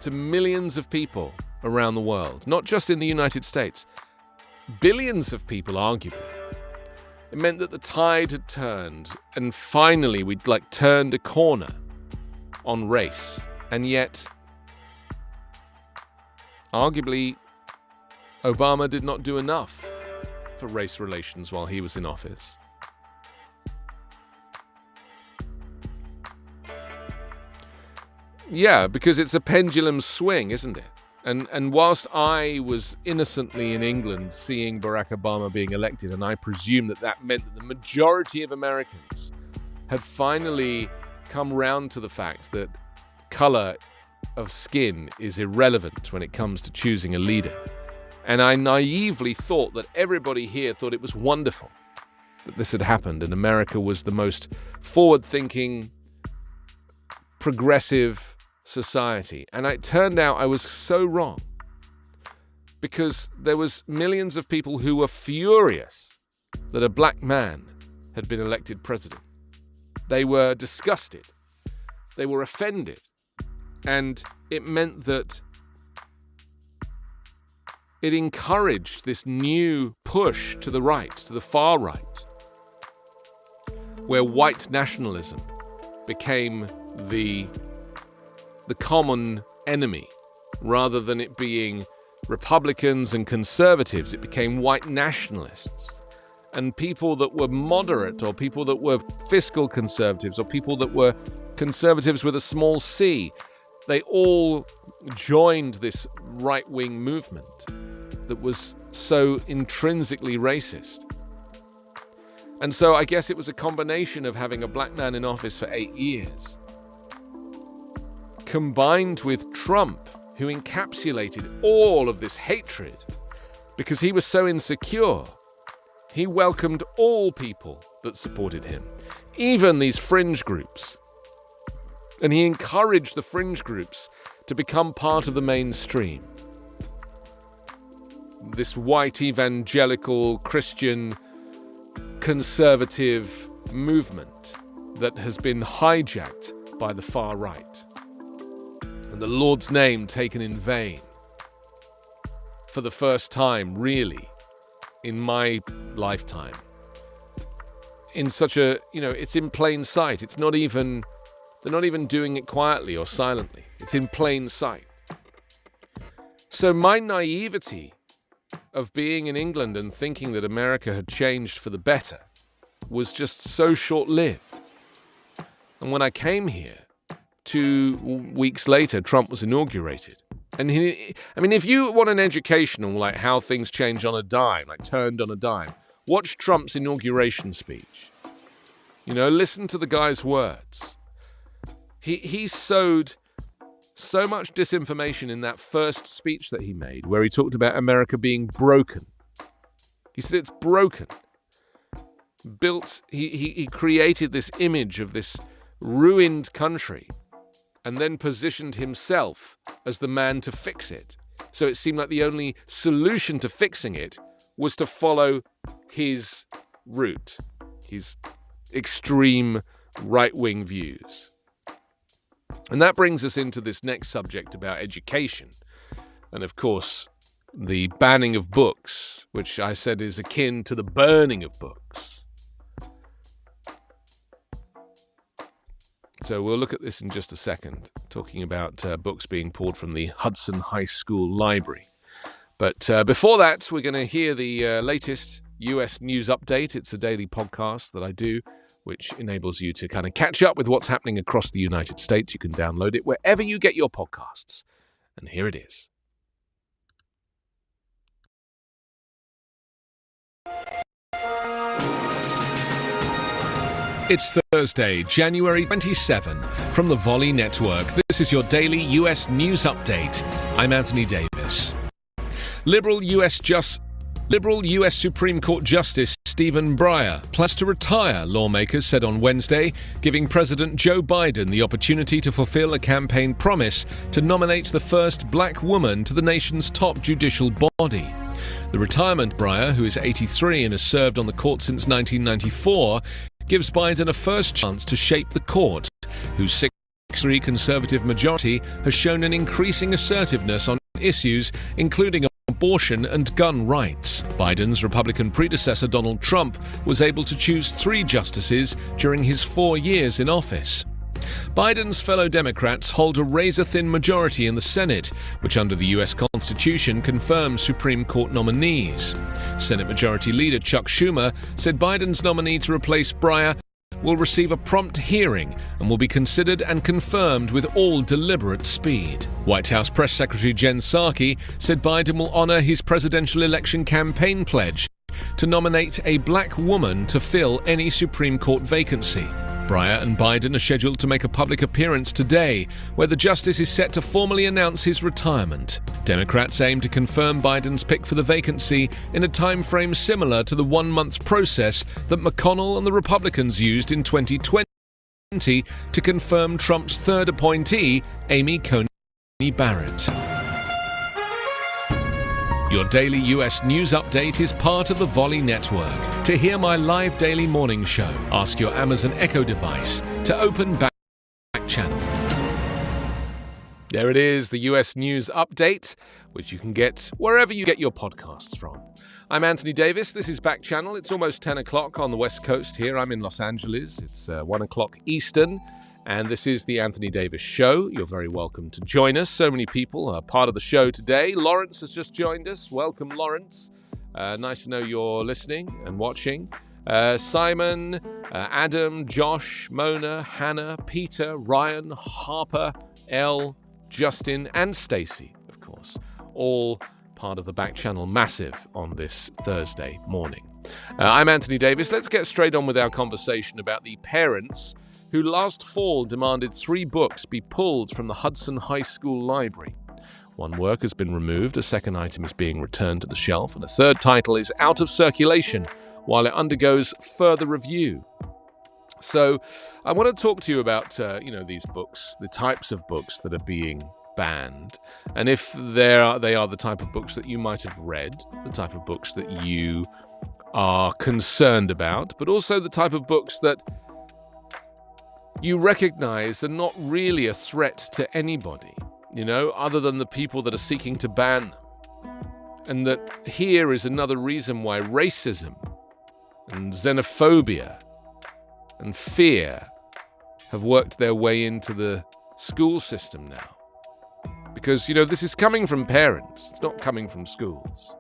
to millions of people around the world, not just in the United States. Billions of people, arguably. It meant that the tide had turned, and finally we'd turned a corner on race. And yet, arguably, Obama did not do enough for race relations while he was in office. Yeah, because it's a pendulum swing, isn't it? And whilst I was innocently in England seeing Barack Obama being elected, and I presume that meant that the majority of Americans had finally come round to the fact that color of skin is irrelevant when it comes to choosing a leader. And I naively thought that everybody here thought it was wonderful that this had happened, and America was the most forward-thinking, progressive society. And it turned out I was so wrong, because there was millions of people who were furious that a black man had been elected president. They were disgusted. They were offended. And it meant that it encouraged this new push to the right, to the far right, where white nationalism became the common enemy. Rather than it being Republicans and conservatives, it became white nationalists. And people that were moderate, or people that were fiscal conservatives, or people that were conservatives with a small c, they all joined this right-wing movement that was so intrinsically racist. And so I guess it was a combination of having a black man in office for 8 years, combined with Trump, who encapsulated all of this hatred because he was so insecure. He welcomed all people that supported him, even these fringe groups. And he encouraged the fringe groups to become part of the mainstream. This white evangelical Christian conservative movement that has been hijacked by the far right, and the Lord's name taken in vain for the first time, really, in my lifetime. In such a, it's in plain sight. They're not even doing it quietly or silently. It's in plain sight. So my naivety of being in England and thinking that America had changed for the better was just so short-lived. And when I came here, 2 weeks later, Trump was inaugurated. And if you want an education on how things change on a dime, turned on a dime, watch Trump's inauguration speech. Listen to the guy's words. He sowed so much disinformation in that first speech that he made, where he talked about America being broken. He said it's broken. He created this image of this ruined country, and then positioned himself as the man to fix it. So it seemed like the only solution to fixing it was to follow his route, his extreme right-wing views. And that brings us into this next subject about education. And of course, the banning of books, which I said is akin to the burning of books. So we'll look at this in just a second, talking about books being pulled from the Hudson High School Library. But before that, we're going to hear the latest US news update. It's a daily podcast that I do, which enables you to kind of catch up with what's happening across the United States. You can download it wherever you get your podcasts. And here it is. It's Thursday, January 27, from the Volley Network. This is your daily US news update. I'm Anthony Davis. Liberal US Supreme Court Justice Stephen Breyer plans to retire, lawmakers said on Wednesday, giving President Joe Biden the opportunity to fulfill a campaign promise to nominate the first black woman to the nation's top judicial body. The retirement Breyer, who is 83 and has served on the court since 1994, gives Biden a first chance to shape the court, whose 6-3 conservative majority has shown an increasing assertiveness on issues including abortion and gun rights. Biden's Republican predecessor Donald Trump was able to choose 3 justices during his 4 years in office. Biden's fellow Democrats hold a razor-thin majority in the Senate, which under the U.S. Constitution confirms Supreme Court nominees. Senate Majority Leader Chuck Schumer said Biden's nominee to replace Breyer will receive a prompt hearing and will be considered and confirmed with all deliberate speed. White House Press Secretary Jen Psaki said Biden will honor his presidential election campaign pledge to nominate a black woman to fill any Supreme Court vacancy. Breyer and Biden are scheduled to make a public appearance today, where the justice is set to formally announce his retirement. Democrats aim to confirm Biden's pick for the vacancy in a time frame similar to the 1-month process that McConnell and the Republicans used in 2020 to confirm Trump's third appointee, Amy Coney Barrett. Your daily US news update is part of the Volley Network. To hear my live daily morning show, ask your Amazon Echo device to open Backchannel. There it is, the US News Update, which you can get wherever you get your podcasts from. I'm Anthony Davis. This is Backchannel. It's almost 10 o'clock on the West Coast here. I'm in Los Angeles. It's 1 o'clock Eastern. And this is the Anthony Davis Show. You're very welcome to join us. So many people are part of the show today. Lawrence has just joined us. Welcome, Lawrence. Nice to know you're listening and watching. Simon, Adam, Josh, Mona, Hannah, Peter, Ryan, Harper, Elle, Justin, and Stacey, of course. All part of the Backchannel Massive on this Thursday morning. I'm Anthony Davis. Let's get straight on with our conversation about the parents who last fall demanded 3 books be pulled from the Hudson High School library. One work has been removed, a second item is being returned to the shelf, and a third title is out of circulation while it undergoes further review. So I want to talk to you about these books, the types of books that are being banned, and if they are the type of books that you might have read, the type of books that you are concerned about, but also the type of books that you recognize are not really a threat to anybody, other than the people that are seeking to ban them. And that here is another reason why racism and xenophobia and fear have worked their way into the school system now. Because, this is coming from parents. It's not coming from schools.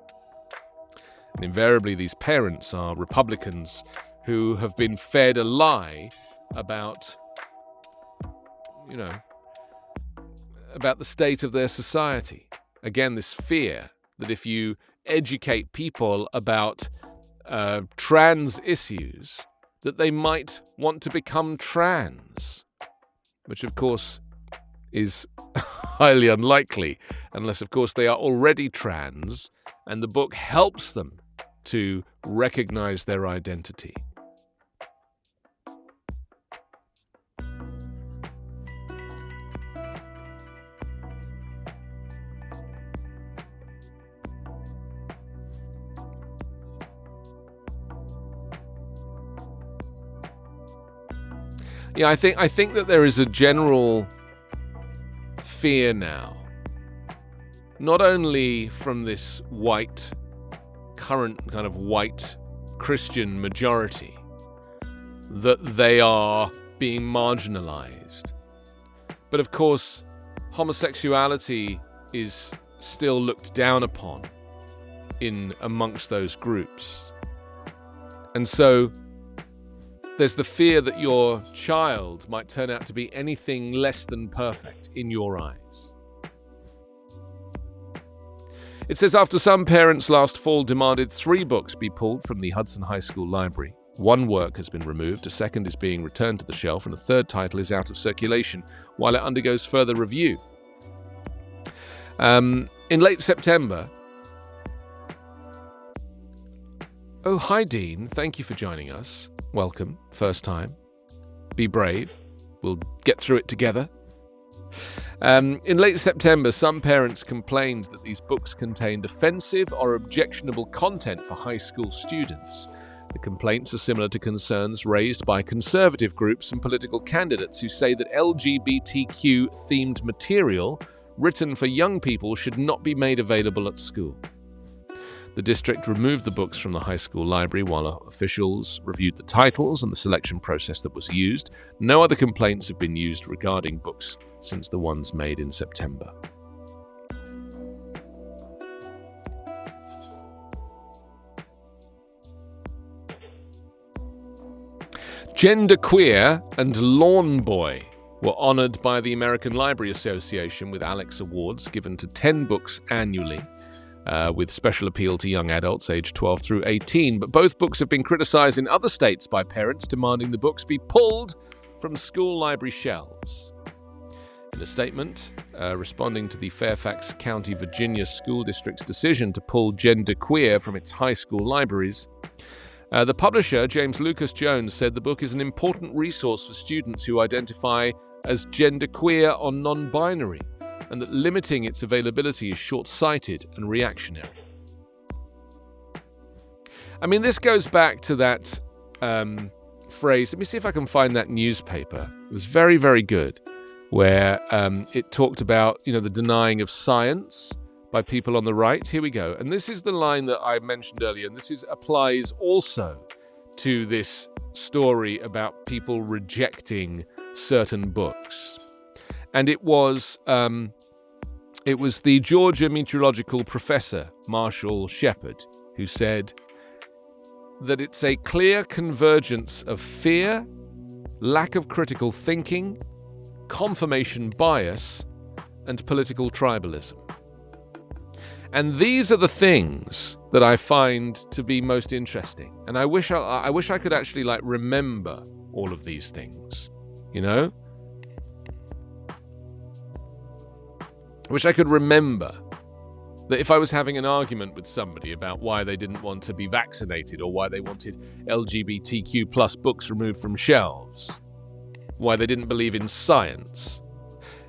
And invariably, these parents are Republicans who have been fed a lie about the state of their society. Again, this fear that if you educate people about trans issues, that they might want to become trans, which of course is highly unlikely, unless of course they are already trans and the book helps them to recognize their identity. Yeah, I think that there is a general fear now, not only from this current kind of white Christian majority, that they are being marginalized, but of course, homosexuality is still looked down upon in amongst those groups. And so there's the fear that your child might turn out to be anything less than perfect in your eyes. It says, after some parents last fall demanded 3 books be pulled from the Hudson High School library, 1 work has been removed, a second is being returned to the shelf, and a third title is out of circulation while it undergoes further review. In late September, Oh, hi, Dean. Thank you for joining us. Welcome. First time. Be brave. We'll get through it together. In late September, some parents complained that these books contained offensive or objectionable content for high school students. The complaints are similar to concerns raised by conservative groups and political candidates who say that LGBTQ-themed material written for young people should not be made available at school. The district removed the books from the high school library while officials reviewed the titles and the selection process that was used. No other complaints have been used regarding books since the ones made in September. Genderqueer and Lawn Boy were honored by the American Library Association with Alex Awards given to 10 books annually, with special appeal to young adults aged 12 through 18. But both books have been criticized in other states by parents demanding the books be pulled from school library shelves. In a statement responding to the Fairfax County, Virginia School District's decision to pull Genderqueer from its high school libraries, the publisher, James Lucas Jones, said the book is an important resource for students who identify as genderqueer or non-binary, and that limiting its availability is short-sighted and reactionary. I mean, this goes back to that phrase. Let me see if I can find that newspaper. It was very, very good, where it talked about, the denying of science by people on the right. Here we go. And this is the line that I mentioned earlier, and this applies also to this story about people rejecting certain books. And it was the Georgia meteorological professor, Marshall Shepard, who said that it's a clear convergence of fear, lack of critical thinking, confirmation bias, and political tribalism. And these are the things that I find to be most interesting. And I wish I could actually remember all of these things, I wish I could remember that if I was having an argument with somebody about why they didn't want to be vaccinated or why they wanted LGBTQ plus books removed from shelves, why they didn't believe in science,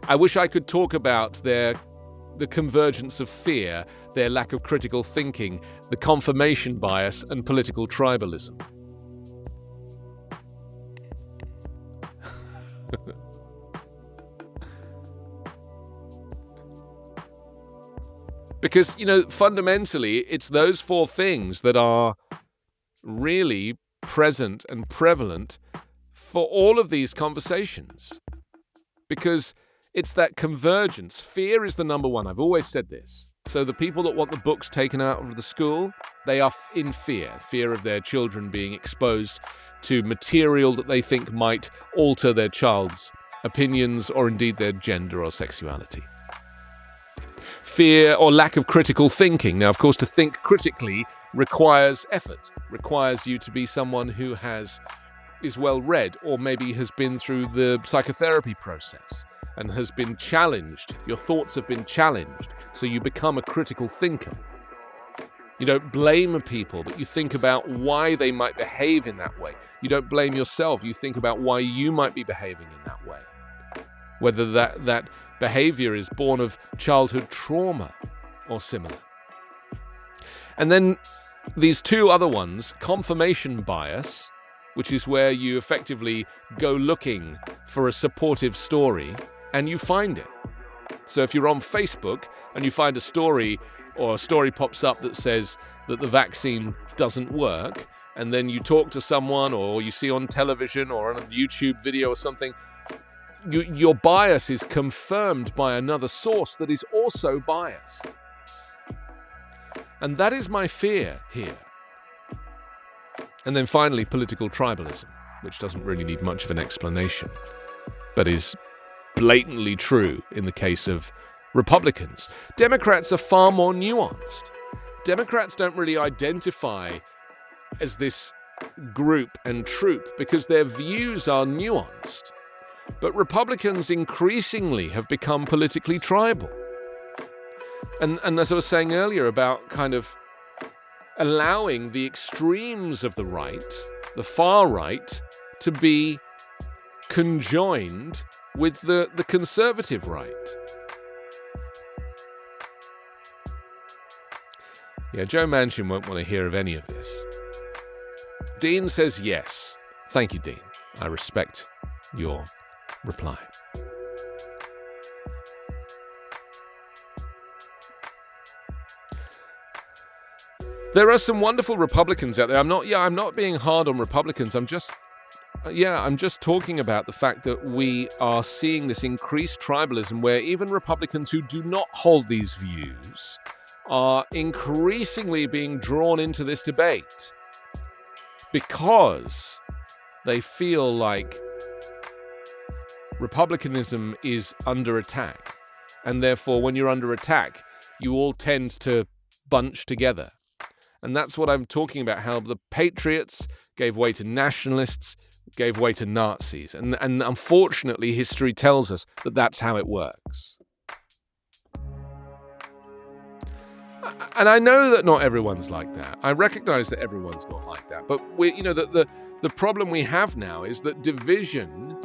I wish I could talk about the convergence of fear, their lack of critical thinking, the confirmation bias, and political tribalism. Because, fundamentally, it's those four things that are really present and prevalent for all of these conversations. Because it's that convergence. Fear is the number one. I've always said this. So the people that want the books taken out of the school, they are in fear of their children being exposed to material that they think might alter their child's opinions or indeed their gender or sexuality. Fear or lack of critical thinking. Now, of course, to think critically requires effort, requires you to be someone who is well read or maybe has been through the psychotherapy process and has been challenged. Your thoughts have been challenged, so you become a critical thinker. You don't blame people, but you think about why they might behave in that way. You don't blame yourself, you think about why you might be behaving in that way. Whether that behavior is born of childhood trauma or similar. And then these two other ones, confirmation bias, which is where you effectively go looking for a supportive story and you find it. So if you're on Facebook and you find a story or a story pops up that says that the vaccine doesn't work, and then you talk to someone or you see on television or on a YouTube video or something, your bias is confirmed by another source that is also biased. And that is my fear here. And then finally, political tribalism, which doesn't really need much of an explanation, but is blatantly true in the case of Republicans. Democrats are far more nuanced. Democrats don't really identify as this group and troop because their views are nuanced. But Republicans increasingly have become politically tribal. And as I was saying earlier about kind of allowing the extremes of the right, the far right, to be conjoined with the conservative right. Yeah, Joe Manchin won't want to hear of any of this. Dean says yes. Thank you, Dean. I respect your reply. There are some wonderful Republicans out there. I'm not being hard on Republicans. I'm just talking about the fact that we are seeing this increased tribalism where even Republicans who do not hold these views are increasingly being drawn into this debate because they feel like Republicanism is under attack. And therefore, when you're under attack, you all tend to bunch together. And that's what I'm talking about, how the patriots gave way to nationalists, gave way to Nazis. And unfortunately, history tells us that that's how it works. And I know that not everyone's like that. I recognize that everyone's not like that. But the problem we have now is that division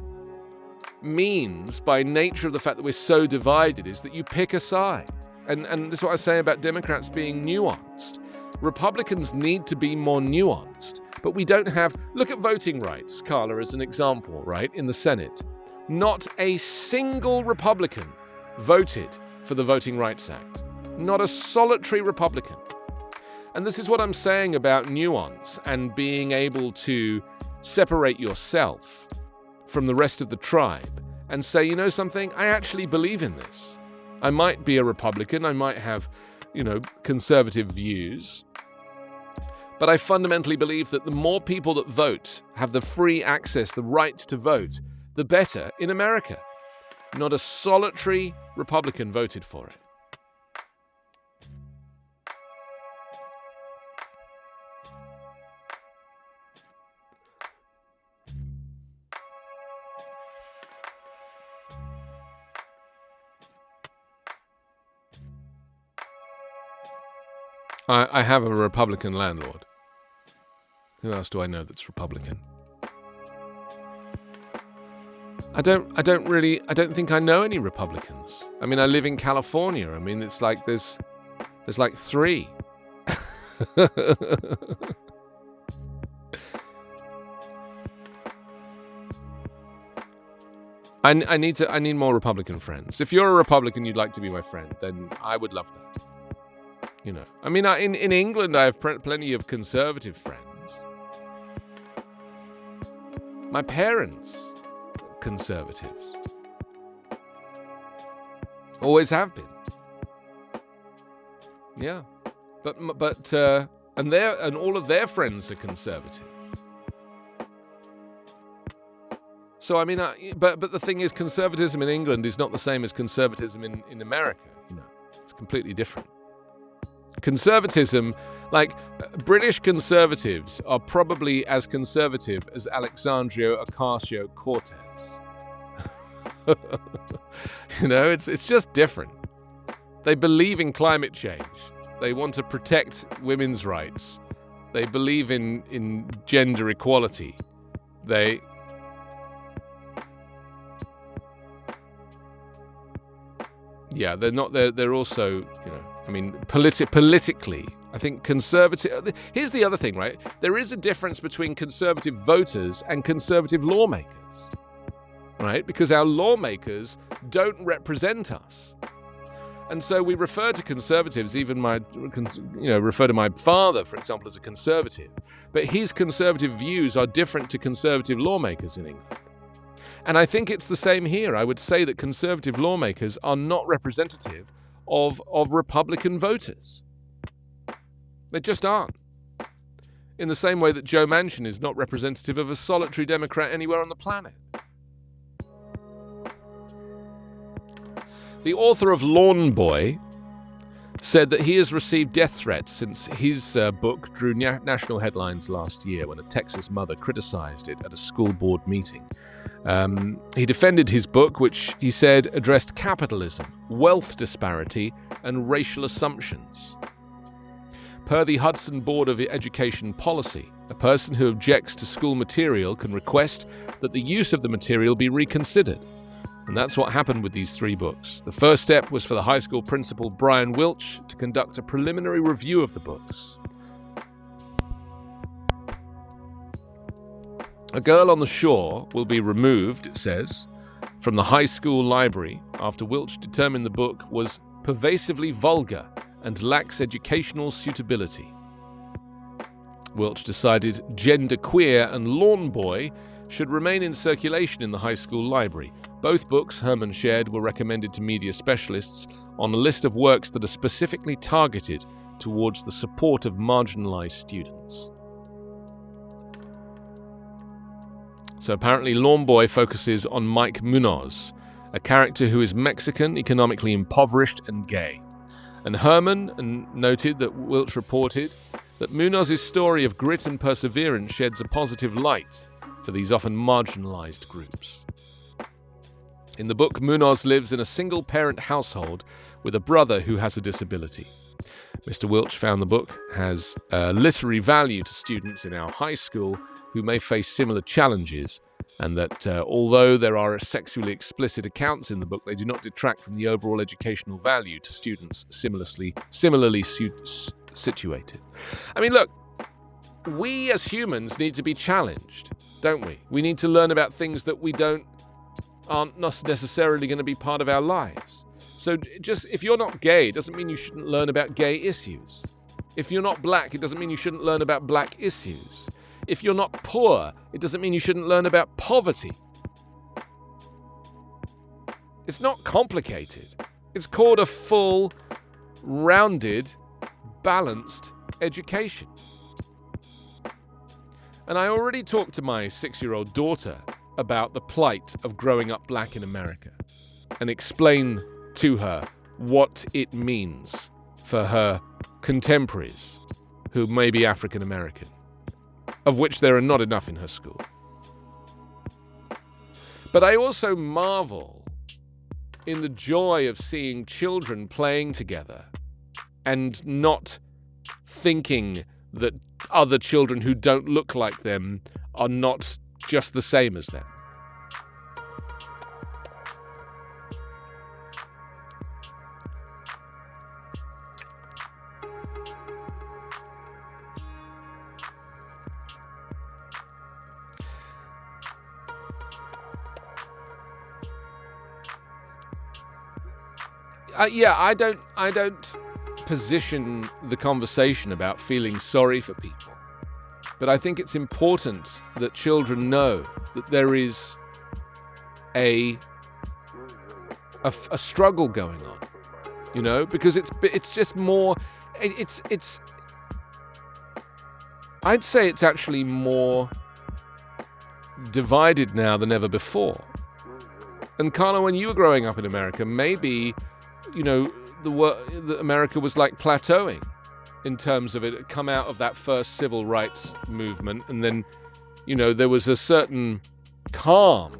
means, by nature of the fact that we're so divided, is that you pick a side. And this is what I say about Democrats being nuanced. Republicans need to be more nuanced, but we don't have... Look at voting rights, Carla, as an example, right, in the Senate. Not a single Republican voted for the Voting Rights Act. Not a solitary Republican. And this is what I'm saying about nuance and being able to separate yourself from the rest of the tribe and say, you know something, I actually believe in this. I might be a Republican, I might have, conservative views, but I fundamentally believe that the more people that vote have the free access, the right to vote, the better in America. Not a solitary Republican voted for it. I have a Republican landlord. Who else do I know that's Republican? I don't think I know any Republicans. I mean, I live in California. I mean, it's like there's like 3. I need more Republican friends. If you're a Republican, you'd like to be my friend, then I would love that. I mean, in England, I have plenty of conservative friends. My parents, conservatives. Always have been. Yeah. But and all of their friends are conservatives. So, I mean, but the thing is, conservatism in England is not the same as conservatism in America. It's completely different. Conservatism, like British conservatives, are probably as conservative as Alexandria Ocasio-Cortez. It's just different. They believe in climate change. They want to protect women's rights. They believe in gender equality. They're not. They're also, I mean, politically, I think conservative... Here's the other thing, right? There is a difference between conservative voters and conservative lawmakers, right? Because our lawmakers don't represent us. And so we refer to conservatives, refer to my father, for example, as a conservative. But his conservative views are different to conservative lawmakers in England. And I think it's the same here. I would say that conservative lawmakers are not representative of Republican voters. They just aren't. In the same way that Joe Manchin is not representative of a solitary Democrat anywhere on the planet. The author of Lawn Boy said that he has received death threats since his book drew national headlines last year when a Texas mother criticized it at a school board meeting. He defended his book, which he said addressed capitalism, wealth disparity, and racial assumptions. Per the Hudson Board of Education policy, a person who objects to school material can request that the use of the material be reconsidered. And that's what happened with these 3 books. The first step was for the high school principal, Brian Wilch, to conduct a preliminary review of the books. A Girl on the Shore will be removed, it says, from the high school library after Wilch determined the book was pervasively vulgar and lacks educational suitability. Wilch decided Genderqueer and Lawn Boy should remain in circulation in the high school library. Both books, Herman shared, were recommended to media specialists on a list of works that are specifically targeted towards the support of marginalized students. So apparently Lawn Boy focuses on Mike Munoz, a character who is Mexican, economically impoverished, and gay. And Herman noted that Wilch reported that Munoz's story of grit and perseverance sheds a positive light for these often marginalized groups. In the book, Munoz lives in a single-parent household with a brother who has a disability. Mr. Wilch found the book has literary value to students in our high school who may face similar challenges, and that although there are sexually explicit accounts in the book, they do not detract from the overall educational value to students similarly situated. I mean, look, we as humans need to be challenged, don't we? We need to learn about things that aren't necessarily going to be part of our lives. So just if you're not gay, it doesn't mean you shouldn't learn about gay issues. If you're not black, it doesn't mean you shouldn't learn about black issues. If you're not poor, it doesn't mean you shouldn't learn about poverty. It's not complicated. It's called a full, rounded, balanced education. And I already talked to my 6-year-old daughter about the plight of growing up black in America and explain to her what it means for her contemporaries who may be African American, of which there are not enough in her school. But I also marvel in the joy of seeing children playing together and not thinking that other children who don't look like them are not just the same as them. I don't position the conversation about feeling sorry for people. But I think it's important that children know that there is a struggle going on, you know, because it's just more, I'd say it's actually more divided now than ever before. And Carla, when you were growing up in America, maybe, you know, America was like plateauing in terms of it had come out of that first civil rights movement, and then, you know, there was a certain calm.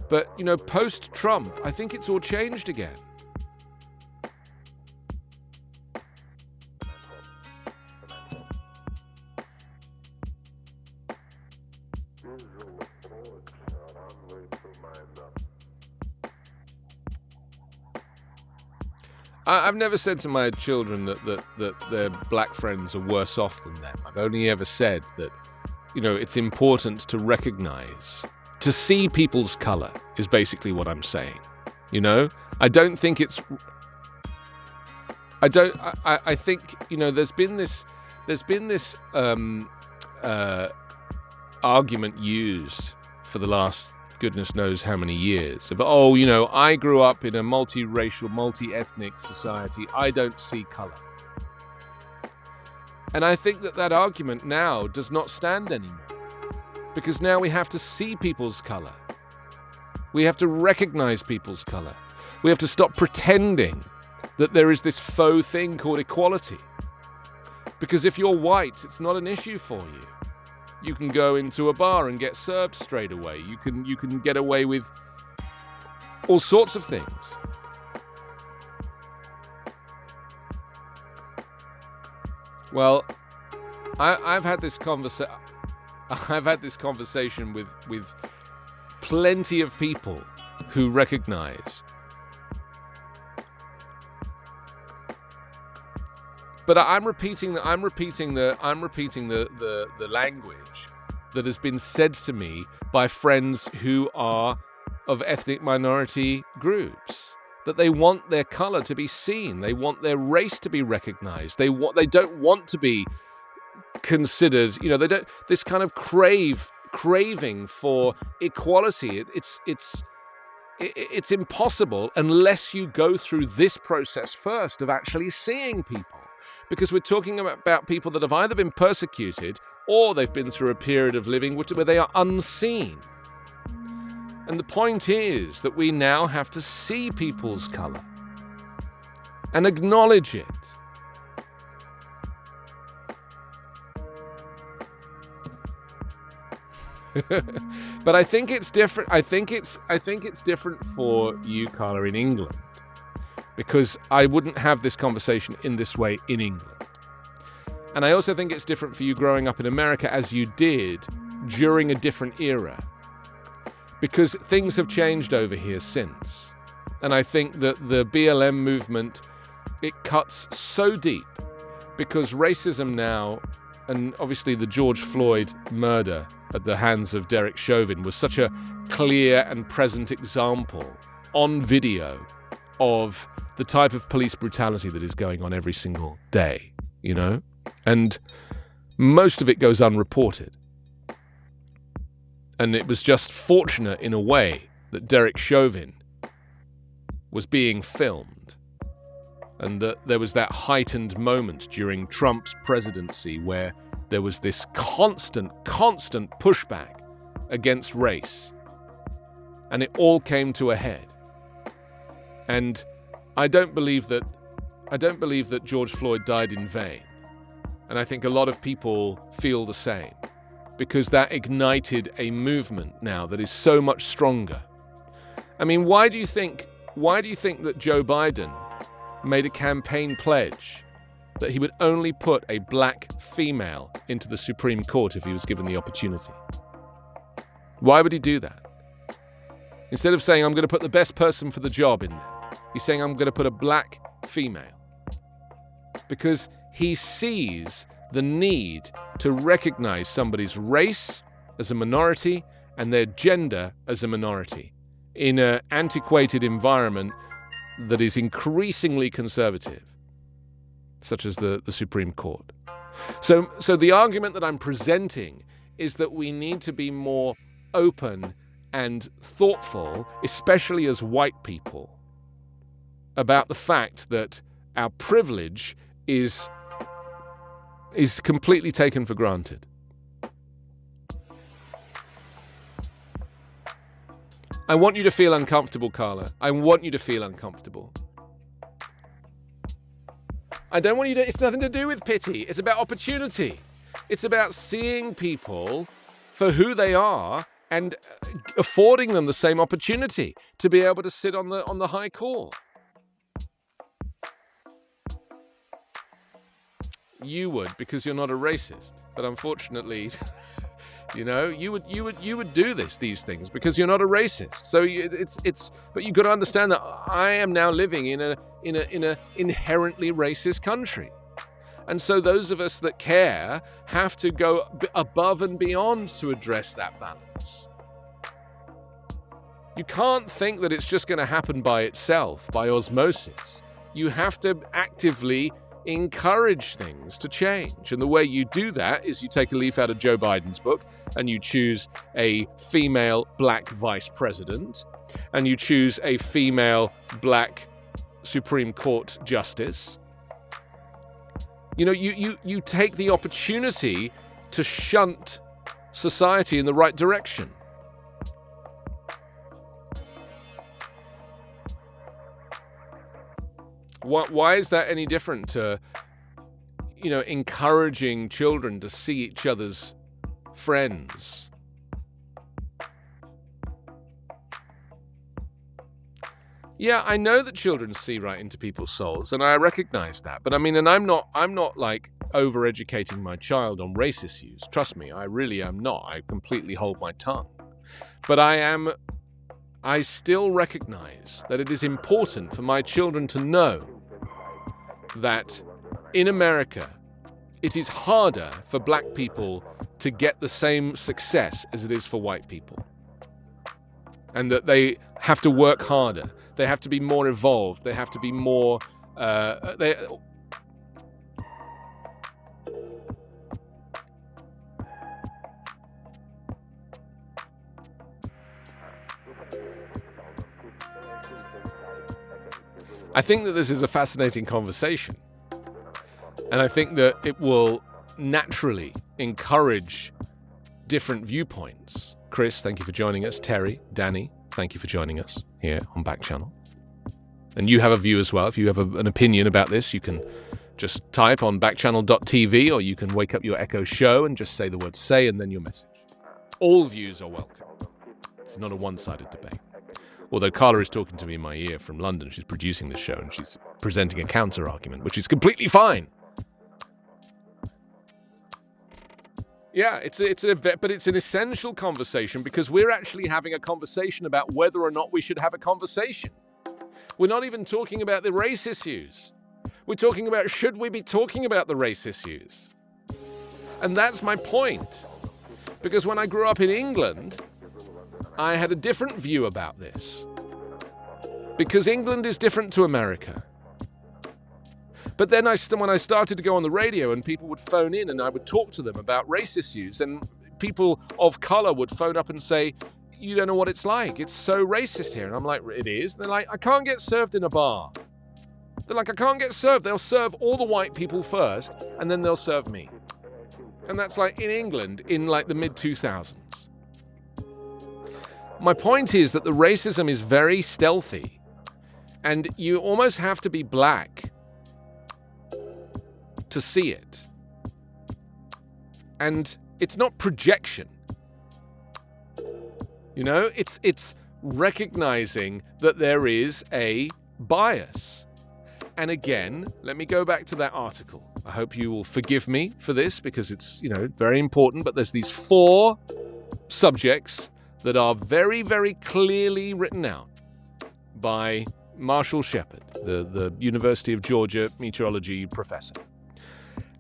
But, you know, post-Trump, I think it's all changed again. I've never said to my children that their black friends are worse off than them. I've only ever said that, you know, it's important to recognize, to see people's color is basically what I'm saying. You know, I think, you know, there's been this argument used for the last goodness knows how many years. But, oh, you know, I grew up in a multiracial, multi-ethnic society. I don't see color. And I think that argument now does not stand anymore. Because now we have to see people's color. We have to recognize people's color. We have to stop pretending that there is this faux thing called equality. Because if you're white, it's not an issue for you. You can go into a bar and get served straight away. You can get away with all sorts of things. Well, I've had this conversation with plenty of people who recognize. But I'm repeating the language that has been said to me by friends who are of ethnic minority groups, that they want their color to be seen, they want their race to be recognized, they don't want to be considered, they don't, this kind of craving for equality. It's impossible unless you go through this process first of actually seeing people. Because we're talking about people that have either been persecuted or they've been through a period of living where they are unseen. And the point is that we now have to see people's color and acknowledge it. But I think it's different. I think it's different for you, Carla, in England. Because I wouldn't have this conversation in this way in England. And I also think it's different for you growing up in America as you did during a different era. Because things have changed over here since. And I think that the BLM movement, it cuts so deep because racism now, and obviously the George Floyd murder at the hands of Derek Chauvin was such a clear and present example on video of the type of police brutality that is going on every single day, and most of it goes unreported. And it was just fortunate in a way that Derek Chauvin was being filmed and that there was that heightened moment during Trump's presidency where there was this constant pushback against race, and it all came to a head. And I don't believe that George Floyd died in vain. And I think a lot of people feel the same because that ignited a movement now that is so much stronger. I mean, why do you think that Joe Biden made a campaign pledge that he would only put a black female into the Supreme Court if he was given the opportunity? Why would he do that? Instead of saying, I'm going to put the best person for the job in there, he's saying, I'm going to put a black female. Because he sees the need to recognize somebody's race as a minority and their gender as a minority in an antiquated environment that is increasingly conservative, such as the Supreme Court. So the argument that I'm presenting is that we need to be more open and thoughtful, especially as white people, about the fact that our privilege is completely taken for granted. I want you to feel uncomfortable, Carla. I want you to feel uncomfortable. I don't want you to... It's nothing to do with pity. It's about opportunity. It's about seeing people for who they are and affording them the same opportunity to be able to sit on the high court. You would, because you're not a racist. But unfortunately, you would do these things because you're not a racist. So but you've got to understand that I am now living in a inherently racist country. And so those of us that care have to go above and beyond to address that balance. You can't think that it's just going to happen by itself, by osmosis. You have to actively encourage things to change. And the way you do that is you take a leaf out of Joe Biden's book and you choose a female black vice president and you choose a female black Supreme Court justice. You take the opportunity to shunt society in the right direction. Why is that any different to, encouraging children to see each other's friends? Yeah, I know that children see right into people's souls, and I recognize that. But I mean, and I'm not like over-educating my child on race issues. Trust me, I really am not. I completely hold my tongue. But I still recognize that it is important for my children to know that in America, it is harder for black people to get the same success as it is for white people. And that they have to work harder. They have to be more evolved. They have to be more... I think that this is a fascinating conversation. And I think that it will naturally encourage different viewpoints. Chris, thank you for joining us. Terry, Danny, thank you for joining us here on Backchannel. And you have a view as well. If you have an opinion about this, you can just type on backchannel.tv, or you can wake up your Echo show and just say the word "say" and then your message. All views are welcome. It's not a one-sided debate. Although Carla is talking to me in my ear from London. She's producing the show and she's presenting a counter-argument, which is completely fine. Yeah, but it's an essential conversation because we're actually having a conversation about whether or not we should have a conversation. We're not even talking about the race issues. We're talking about, should we be talking about the race issues? And that's my point. Because when I grew up in England, I had a different view about this. Because England is different to America. But then when I started to go on the radio and people would phone in and I would talk to them about race issues, and people of color would phone up and say, you don't know what it's like. It's so racist here. And I'm like, it is? They're like, I can't get served in a bar. They're like, I can't get served. They'll serve all the white people first and then they'll serve me. And that's like in England in like the mid-2000s. My point is that the racism is very stealthy and you almost have to be black to see it. And it's not projection. You know, it's recognizing that there is a bias. And again, let me go back to that article. I hope you will forgive me for this because it's, very important, but there's these 4 subjects that are very, very clearly written out by Marshall Shepard, the University of Georgia meteorology professor.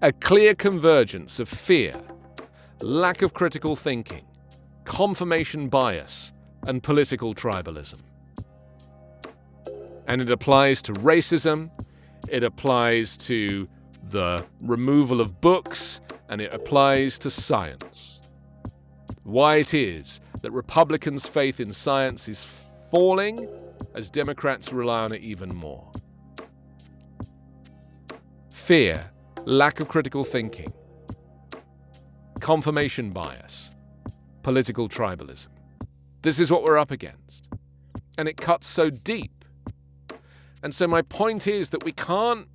A clear convergence of fear, lack of critical thinking, confirmation bias, and political tribalism. And it applies to racism, it applies to the removal of books, and it applies to science. Why it is that Republicans' faith in science is falling as Democrats rely on it even more. Fear, lack of critical thinking, confirmation bias, political tribalism. This is what we're up against. And it cuts so deep. And so my point is that we can't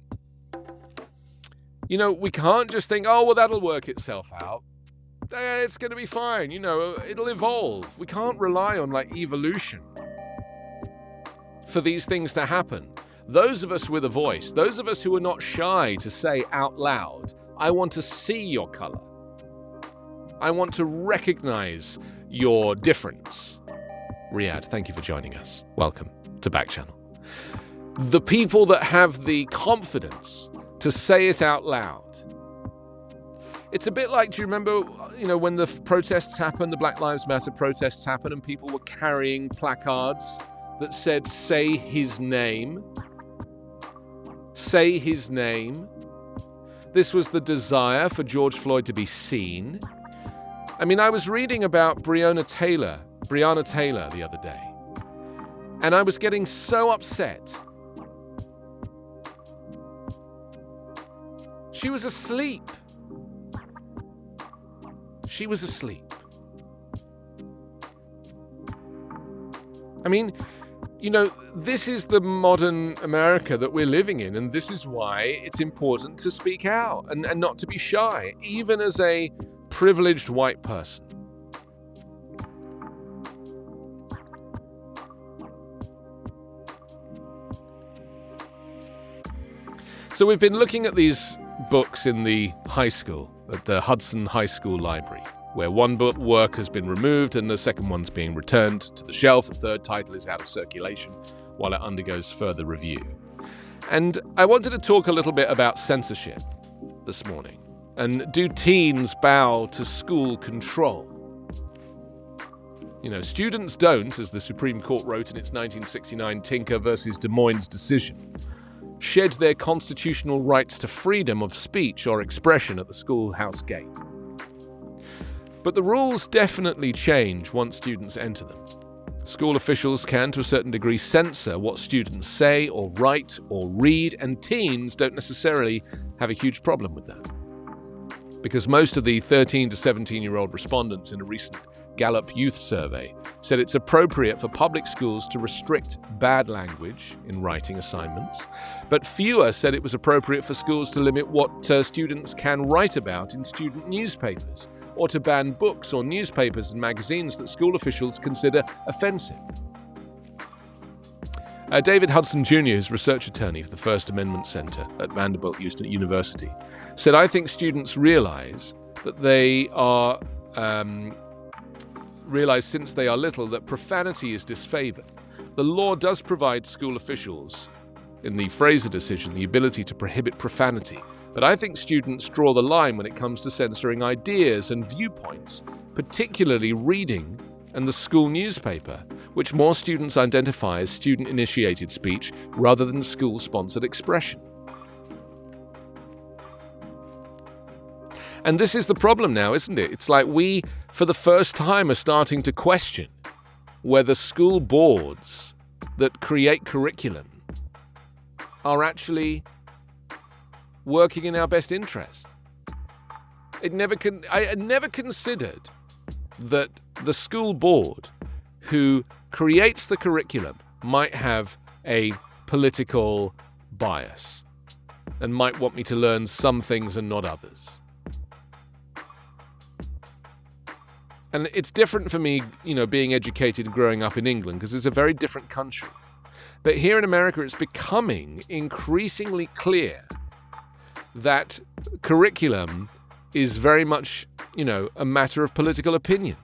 just think, oh, well, that'll work itself out. It's going to be fine. It'll evolve. We can't rely on evolution for these things to happen. Those of us with a voice, those of us who are not shy to say out loud, I want to see your color. I want to recognize your difference. Riyadh, thank you for joining us. Welcome to Backchannel. The people that have the confidence to say it out loud. It's a bit like, do you remember, when the protests happened, the Black Lives Matter protests happened, and people were carrying placards that said, say his name. Say his name. This was the desire for George Floyd to be seen. I mean, I was reading about Breonna Taylor the other day, and I was getting so upset. She was asleep. She was asleep. I mean, this is the modern America that we're living in, and this is why it's important to speak out and not to be shy, even as a privileged white person. So we've been looking at these books in the high school, at the Hudson High School Library, where one work has been removed and the second one's being returned to the shelf. The third title is out of circulation while it undergoes further review. And I wanted to talk a little bit about censorship this morning. And do teens bow to school control? Students don't, as the Supreme Court wrote in its 1969 Tinker versus Des Moines decision, shed their constitutional rights to freedom of speech or expression at the schoolhouse gate. But the rules definitely change once students enter them. School officials can, to a certain degree, censor what students say or write or read, and teens don't necessarily have a huge problem with that. Because most of the 13 to 17-year-old respondents in a recent Gallup Youth Survey said it's appropriate for public schools to restrict bad language in writing assignments, but fewer said it was appropriate for schools to limit what students can write about in student newspapers, or to ban books or newspapers and magazines that school officials consider offensive. David Hudson Jr., who's research attorney for the First Amendment Center at Vanderbilt University, said, "I think students realize that they are realize since they are little that profanity is disfavored. The law does provide school officials, in the Fraser decision, the ability to prohibit profanity. But I think students draw the line when it comes to censoring ideas and viewpoints, particularly reading and the school newspaper, which more students identify as student-initiated speech rather than school-sponsored expression." And this is the problem now, isn't it? It's like we, for the first time, are starting to question whether school boards that create curriculum are actually working in our best interest. I never considered that the school board who creates the curriculum might have a political bias and might want me to learn some things and not others. And it's different for me, being educated and growing up in England, because it's a very different country. But here in America, it's becoming increasingly clear that curriculum is very much, a matter of political opinion.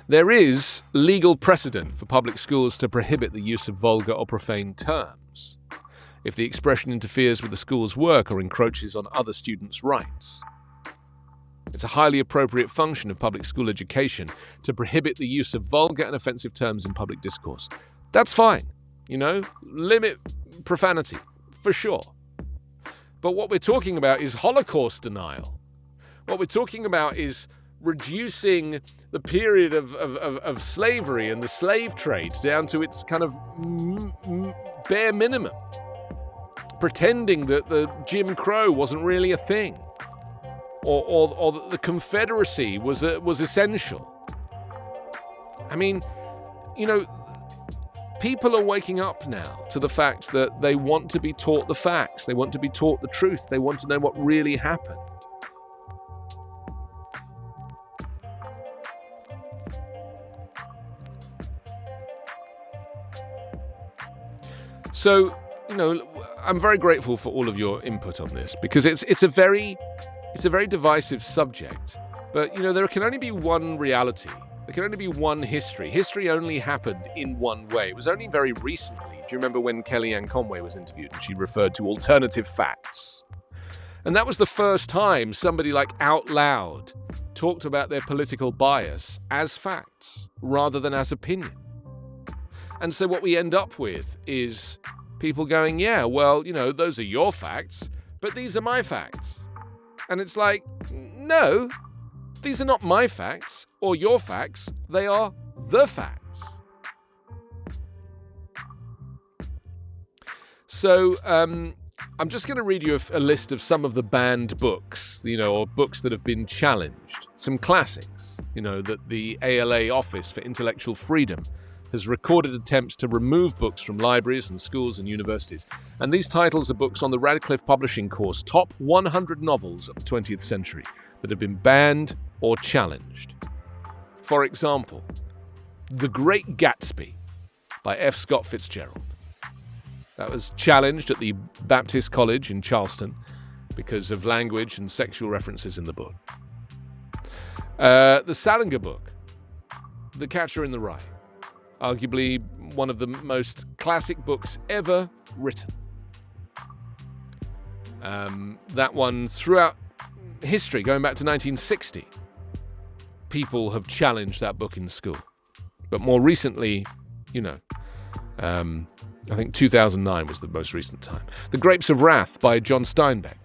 There is legal precedent for public schools to prohibit the use of vulgar or profane terms if the expression interferes with the school's work or encroaches on other students' rights. It's a highly appropriate function of public school education to prohibit the use of vulgar and offensive terms in public discourse. That's fine, limit profanity, for sure. But what we're talking about is Holocaust denial. What we're talking about is reducing the period of slavery and the slave trade down to its kind of bare minimum. Pretending that the Jim Crow wasn't really a thing. Or that the Confederacy was essential. I mean, people are waking up now to the fact that they want to be taught the facts. They want to be taught the truth. They want to know what really happened. So, I'm very grateful for all of your input on this, because it's a very divisive subject. But, there can only be one reality. There can only be one history. History only happened in one way. It was only very recently. Do you remember when Kellyanne Conway was interviewed and she referred to alternative facts? And that was the first time somebody out loud talked about their political bias as facts rather than as opinion. And so what we end up with is people going, yeah, well, those are your facts, but these are my facts. And it's like, no, these are not my facts or your facts. They are the facts. So I'm just going to read you a list of some of the banned books, or books that have been challenged. Some classics, that the ALA Office for Intellectual Freedom has recorded attempts to remove books from libraries and schools and universities. And these titles are books on the Radcliffe Publishing course, top 100 novels of the 20th century that have been banned or challenged. For example, The Great Gatsby by F. Scott Fitzgerald. That was challenged at the Baptist College in Charleston because of language and sexual references in the book. The Salinger book, The Catcher in the Rye, arguably one of the most classic books ever written. That one, throughout history, going back to 1960, people have challenged that book in school. But more recently, I think 2009 was the most recent time. The Grapes of Wrath by John Steinbeck.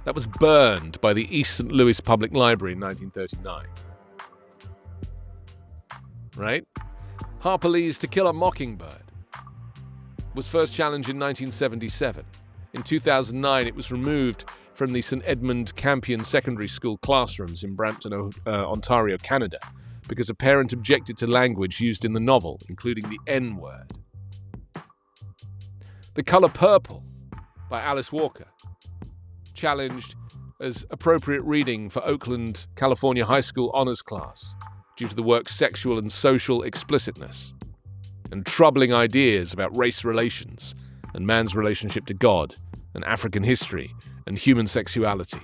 That was burned by the East St. Louis Public Library in 1939. Right? Harper Lee's To Kill a Mockingbird was first challenged in 1977. In 2009, it was removed from the St. Edmund Campion Secondary School classrooms in Brampton, Ontario, Canada, because a parent objected to language used in the novel, including the N-word. The Color Purple by Alice Walker, challenged as appropriate reading for Oakland, California high school honors class due to the work's sexual and social explicitness and troubling ideas about race relations and man's relationship to God and African history and human sexuality.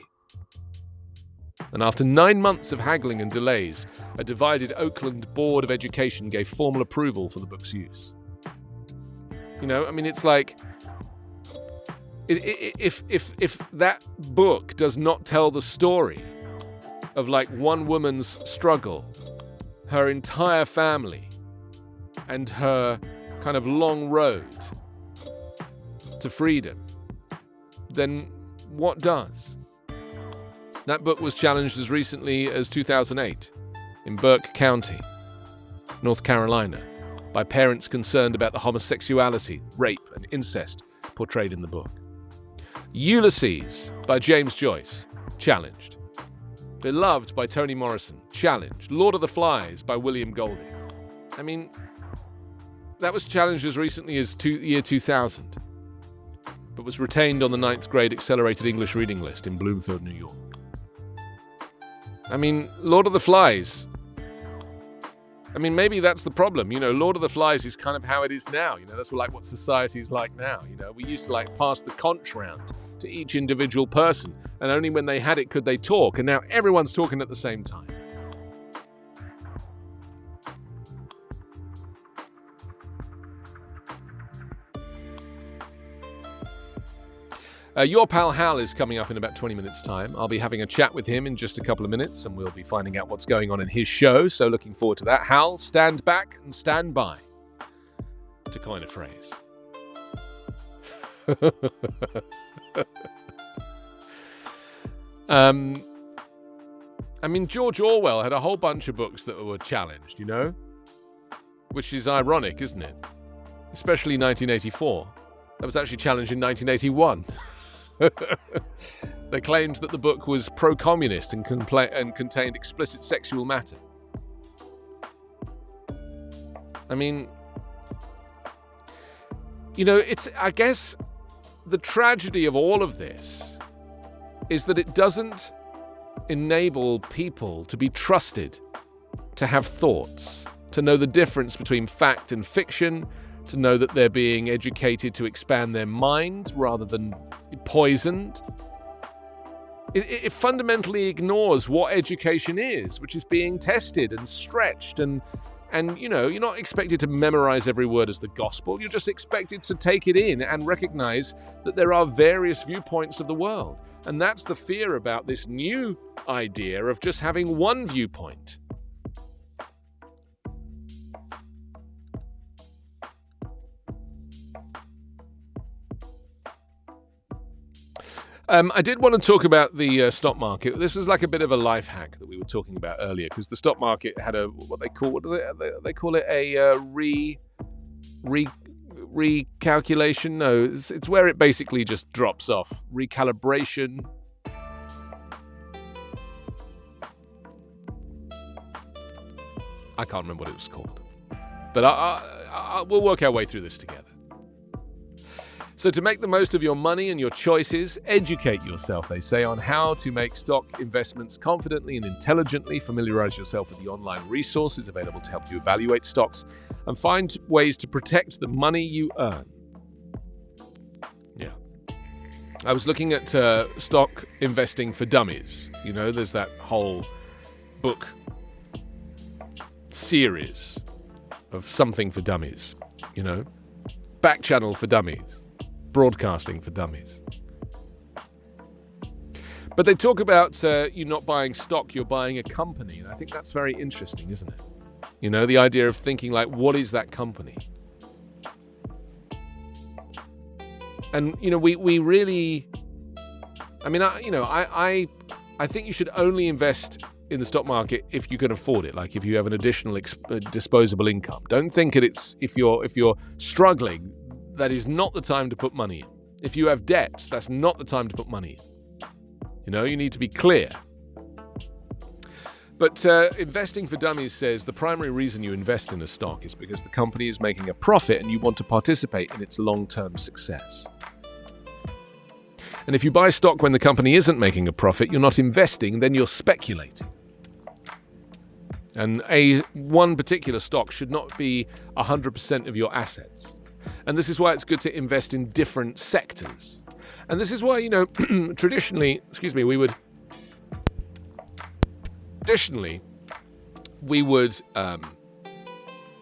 And after 9 months of haggling and delays, a divided Oakland Board of Education gave formal approval for the book's use. It's like, if that book does not tell the story of like one woman's struggle, her entire family, and her kind of long road to freedom, then what does? That book was challenged as recently as 2008 in Burke County, North Carolina, by parents concerned about the homosexuality, rape, and incest portrayed in the book. Ulysses by James Joyce, challenged. Beloved by Toni Morrison, challenged. Lord of the Flies by William Golding. That was challenged as recently as year 2000, but was retained on the 9th grade accelerated English reading list in Bloomfield, New York. Lord of the Flies. Maybe that's the problem. Lord of the Flies is kind of how it is now. That's what society's like now. We used to pass the conch round to each individual person, and only when they had it could they talk, and now everyone's talking at the same time. Your pal Hal is coming up in about 20 minutes' time. I'll be having a chat with him in just a couple of minutes, and we'll be finding out what's going on in his show, so looking forward to that. Hal, stand back and stand by, to coin a phrase. George Orwell had a whole bunch of books that were challenged, which is ironic, isn't it? Especially 1984. That was actually challenged in 1981. They claimed that the book was pro-communist and contained explicit sexual matter. I guess the tragedy of all of this is that it doesn't enable people to be trusted to have thoughts, to know the difference between fact and fiction, to know that they're being educated to expand their mind rather than poisoned. It fundamentally ignores what education is, which is being tested and stretched, and you're not expected to memorize every word as the gospel. You're just expected to take it in and recognize that there are various viewpoints of the world. And that's the fear about this new idea of just having one viewpoint. I did want to talk about the stock market. This was like a bit of a life hack that we were talking about earlier, because the stock market had what they call it a recalculation. No, it's where it basically just drops off. Recalibration. I can't remember what it was called, but we'll work our way through this together. So to make the most of your money and your choices, educate yourself, they say, on how to make stock investments confidently and intelligently. Familiarize yourself with the online resources available to help you evaluate stocks and find ways to protect the money you earn. I was looking at stock investing for dummies. You know, there's that whole book series of something for dummies. You know, Backchannel for dummies, broadcasting for dummies. But they talk about you not buying stock, you're buying a company. And I think that's very interesting, isn't it? You know, the idea of thinking like, what is that company? And, you know, we really, I mean, I think you should only invest in the stock market if you can afford it. Like if you have an additional disposable income. Don't think that it's, if you're struggling, that is not the time to put money in. If you have debts, that's not the time to put money in. You know, you need to be clear. But Investing for Dummies says the primary reason you invest in a stock is because the company is making a profit and you want to participate in its long-term success. And if you buy stock when the company isn't making a profit, you're not investing, then you're speculating. And one particular stock should not be 100% of your assets. And this is why it's good to invest in different sectors. And this is why, you know, traditionally, we would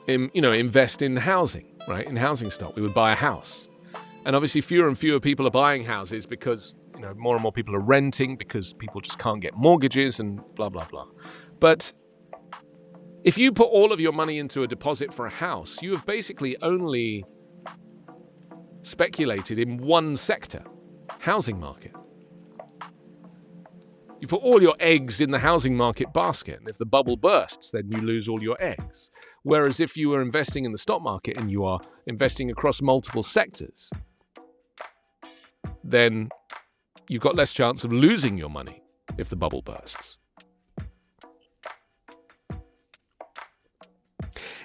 invest in housing, right? In housing stock. We would buy a house. And obviously fewer and fewer people are buying houses because, you know, more and more people are renting because people just can't get mortgages and blah, blah, blah. But if you put all of your money into a deposit for a house, you have basically only speculated in one sector, housing market. You put all your eggs in the housing market basket, and if the bubble bursts, then you lose all your eggs. Whereas if you are investing in the stock market and you are investing across multiple sectors, then you've got less chance of losing your money if the bubble bursts.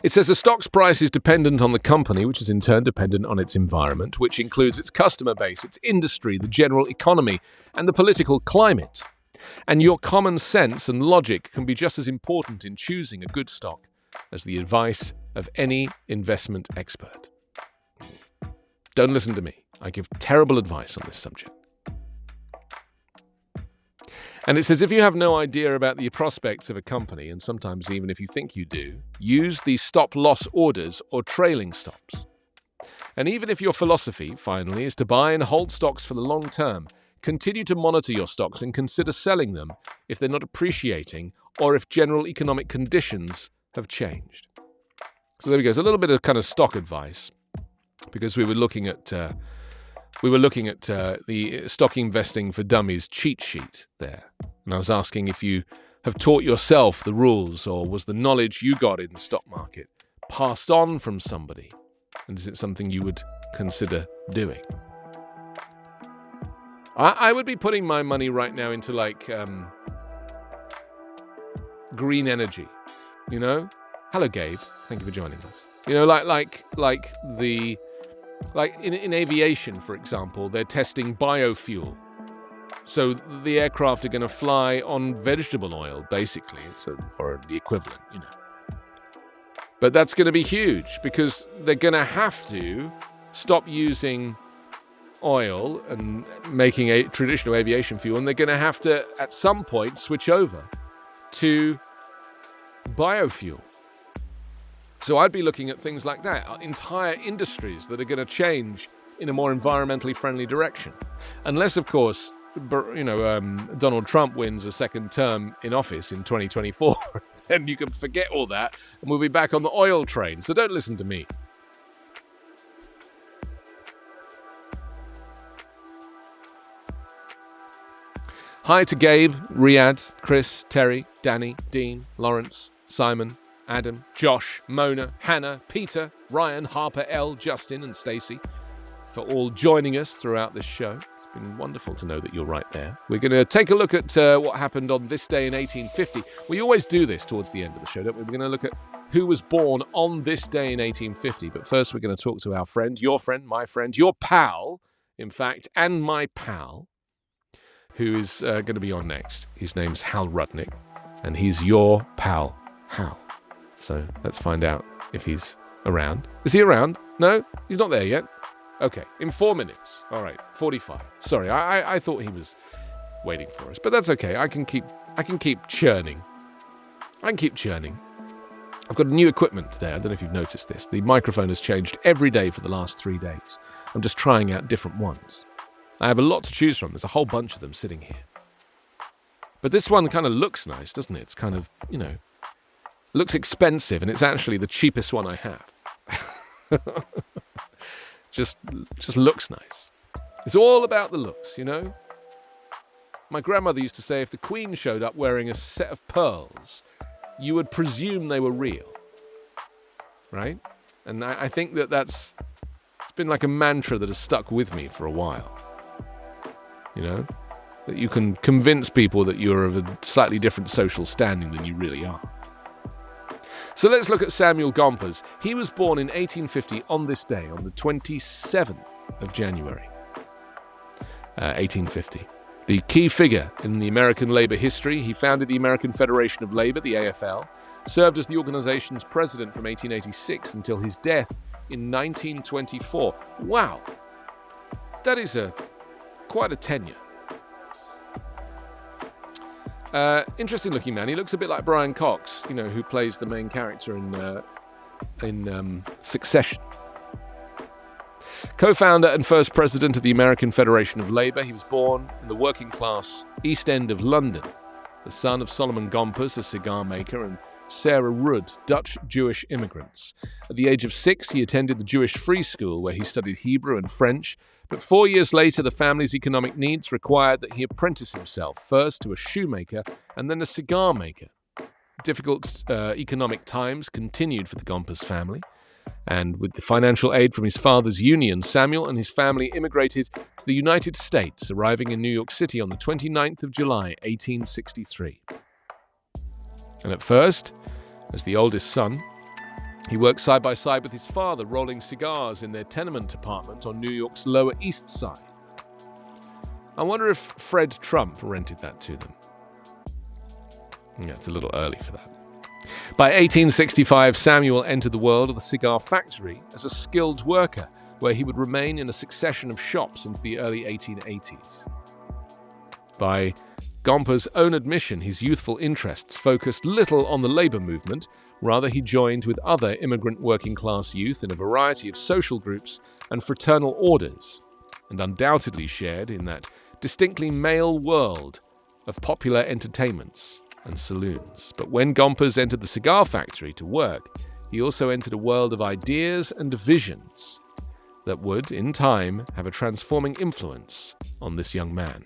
It says a stock's price is dependent on the company, which is in turn dependent on its environment, which includes its customer base, its industry, the general economy, and the political climate. And your common sense and logic can be just as important in choosing a good stock as the advice of any investment expert. Don't listen to me. I give terrible advice on this subject. And it says if you have no idea about the prospects of a company, and sometimes even if you think you do, use the stop-loss orders or trailing stops. And even if your philosophy, finally, is to buy and hold stocks for the long term, continue to monitor your stocks and consider selling them if they're not appreciating or if general economic conditions have changed. So there we go. It's a little bit of kind of stock advice because we were looking at the stock investing for dummies cheat sheet there. And I was asking if you have taught yourself the rules, or was the knowledge you got in the stock market passed on from somebody? And is it something you would consider doing? I would be putting my money right now into like green energy, you know? Hello, Gabe. Thank you for joining us. You know, like in aviation, for example, they're testing biofuel. So the aircraft are going to fly on vegetable oil, basically, or the equivalent, you know. But that's going to be huge because they're going to have to stop using oil and making a traditional aviation fuel, and they're going to have to, at some point, switch over to biofuel. So I'd be looking at things like that, entire industries that are going to change in a more environmentally friendly direction. Unless, of course, Donald Trump wins a second term in office in 2024, then you can forget all that and we'll be back on the oil train. So don't listen to me. Hi to Gabe, Riyadh, Chris, Terry, Danny, Dean, Lawrence, Simon, Adam, Josh, Mona, Hannah, Peter, Ryan, Harper, L, Justin, and Stacey for all joining us throughout this show. It's been wonderful to know that you're right there. We're going to take a look at what happened on this day in 1850. We always do this towards the end of the show, don't we? We're going to look at who was born on this day in 1850. But first, we're going to talk to our friend, your friend, my friend, your pal, in fact, and my pal, who is going to be on next. His name's Hal Rudnick, and he's your pal, Hal. So let's find out if he's around. Is he around? No? He's not there yet? Okay, in 4 minutes. All right, 45. Sorry, I thought he was waiting for us, but that's okay. I can keep churning. I can keep churning. I've got new equipment today. I don't know if you've noticed this. The microphone has changed every day for the last 3 days. I'm just trying out different ones. I have a lot to choose from. There's a whole bunch of them sitting here. But this one kind of looks nice, doesn't it? It's kind of, looks expensive, and it's actually the cheapest one I have. just looks nice. It's all about the looks, My grandmother used to say if the Queen showed up wearing a set of pearls, you would presume they were real, right? And I think it's been like a mantra that has stuck with me for a while, that you can convince people that you're of a slightly different social standing than you really are. So let's look at Samuel Gompers. He was born in 1850 on this day, on the 27th of January, 1850. The key figure in the American labor history, he founded the American Federation of Labor, the AFL, served as the organization's president from 1886 until his death in 1924. Wow, that is quite a tenure. Interesting looking man. He looks a bit like Brian Cox, who plays the main character in Succession. Co-founder and first president of the American Federation of Labor, he was born in the working class East End of London, the son of Solomon Gompers, a cigar maker, and Sarah Rudd, Dutch Jewish immigrants. At the age of 6, he attended the Jewish Free School, where he studied Hebrew and French, but 4 years later, the family's economic needs required that he apprentice himself, first to a shoemaker and then a cigar maker. Difficult economic times continued for the Gompers family, and with the financial aid from his father's union, Samuel and his family immigrated to the United States, arriving in New York City on the 29th of July, 1863. And at first, as the oldest son, he worked side by side with his father, rolling cigars in their tenement apartment on New York's Lower East Side. I wonder if Fred Trump rented that to them. Yeah, it's a little early for that. By 1865, Samuel entered the world of the cigar factory as a skilled worker, where he would remain in a succession of shops into the early 1880s. By Gompers' own admission, his youthful interests focused little on the labor movement. Rather, he joined with other immigrant working-class youth in a variety of social groups and fraternal orders, and undoubtedly shared in that distinctly male world of popular entertainments and saloons. But when Gompers entered the cigar factory to work, he also entered a world of ideas and visions that would, in time, have a transforming influence on this young man.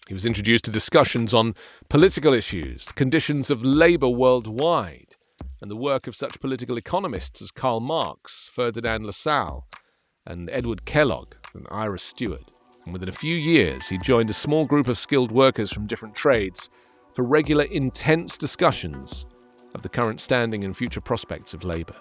He was introduced to discussions on political issues, the conditions of labor worldwide, and the work of such political economists as Karl Marx, Ferdinand Lassalle, and Edward Kellogg and Ira Stewart. And within a few years, he joined a small group of skilled workers from different trades for regular, intense discussions of the current standing and future prospects of labor.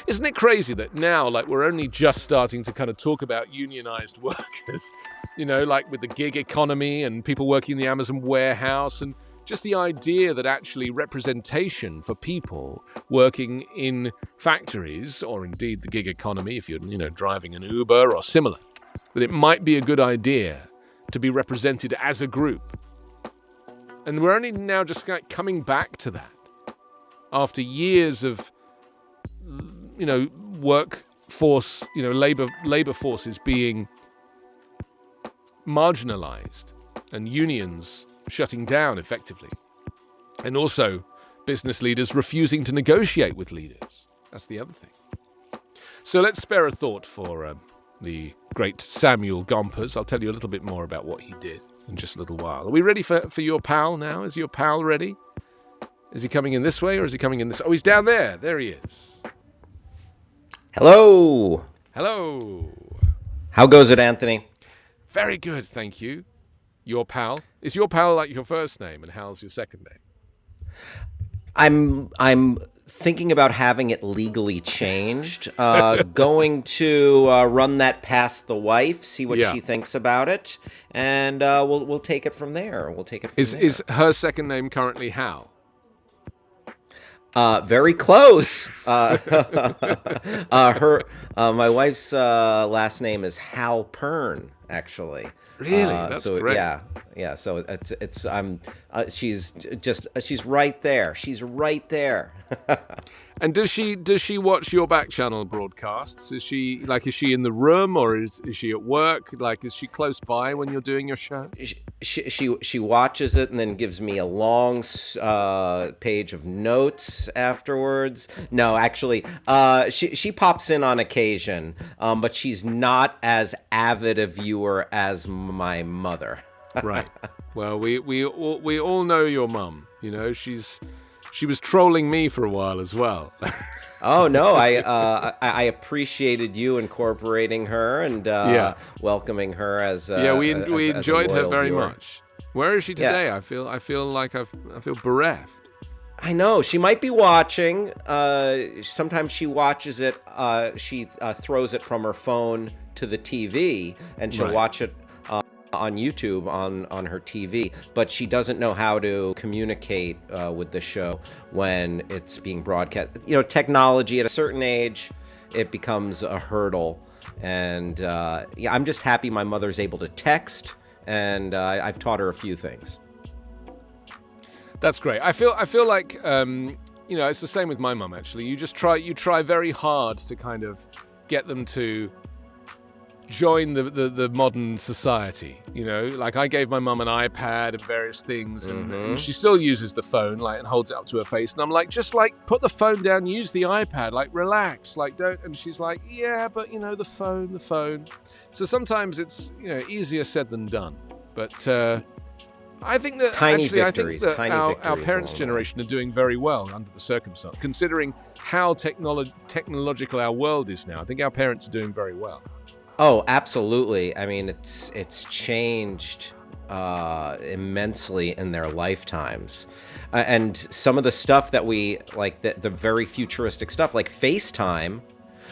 Isn't it crazy that now, we're only just starting to kind of talk about unionized workers, with the gig economy and people working in the Amazon warehouse, and just the idea that actually representation for people working in factories, or indeed the gig economy, if you're, driving an Uber or similar, that it might be a good idea to be represented as a group. And we're only now just coming back to that after years of workforce, labor forces being marginalized and unions shutting down effectively, and also business leaders refusing to negotiate with leaders. That's the other thing. So let's spare a thought for the great Samuel Gompers. I'll tell you a little bit more about what he did in just a little while. Are we ready for your pal now? Is your pal ready? Is he coming in this way or is he coming in this? Oh, he's down there. There he is. Hello. Hello. How goes it, Anthony? Very good, thank you. Your pal? Is your pal like your first name, and Hal's your second name? I'm thinking about having it legally changed. Going to run that past the wife, see what she thinks about it, and we'll take it from there. We'll take it from there. Is her second name currently Hal? Very close. My wife's last name is Halpern, actually. Really? That's So great. yeah. So she's right there. She's right there. And does she watch your back channel broadcasts? Is she in the room, or is she at work? Like, is she close by when you're doing your show? She watches it and then gives me a long page of notes afterwards. No, actually, she pops in on occasion, but she's not as avid a viewer as my mother. Right. Well, we all know your mum. You know, she was trolling me for a while as well. Oh no, I appreciated you incorporating her and welcoming her as we as a enjoyed her loyal very viewer. much. Where is she today? Yeah. I feel like I feel bereft. I know she might be watching. Sometimes she watches it. She throws it from her phone to the TV, and she'll Right. watch it on YouTube on her TV. But she doesn't know how to communicate with the show when it's being broadcast. You know, technology at a certain age, it becomes a hurdle. And I'm just happy my mother's able to text, and I've taught her a few things. That's great. I feel like it's the same with my mum actually. You try very hard to kind of get them to join the modern society. You know, like I gave my mum an iPad and various things, and she still uses the phone, like, and holds it up to her face. And I'm like, just like put the phone down, use the iPad, like relax, like don't. And she's like, yeah, but the phone. So sometimes it's easier said than done. But I think that Tiny actually, victories, I think that tiny our victories parents' along the way. generation are doing very well under the circumstance, considering how technological our world is now. I think our parents are doing very well. Oh, absolutely. I mean, it's changed immensely in their lifetimes. And some of the stuff that we like, the very futuristic stuff, like FaceTime.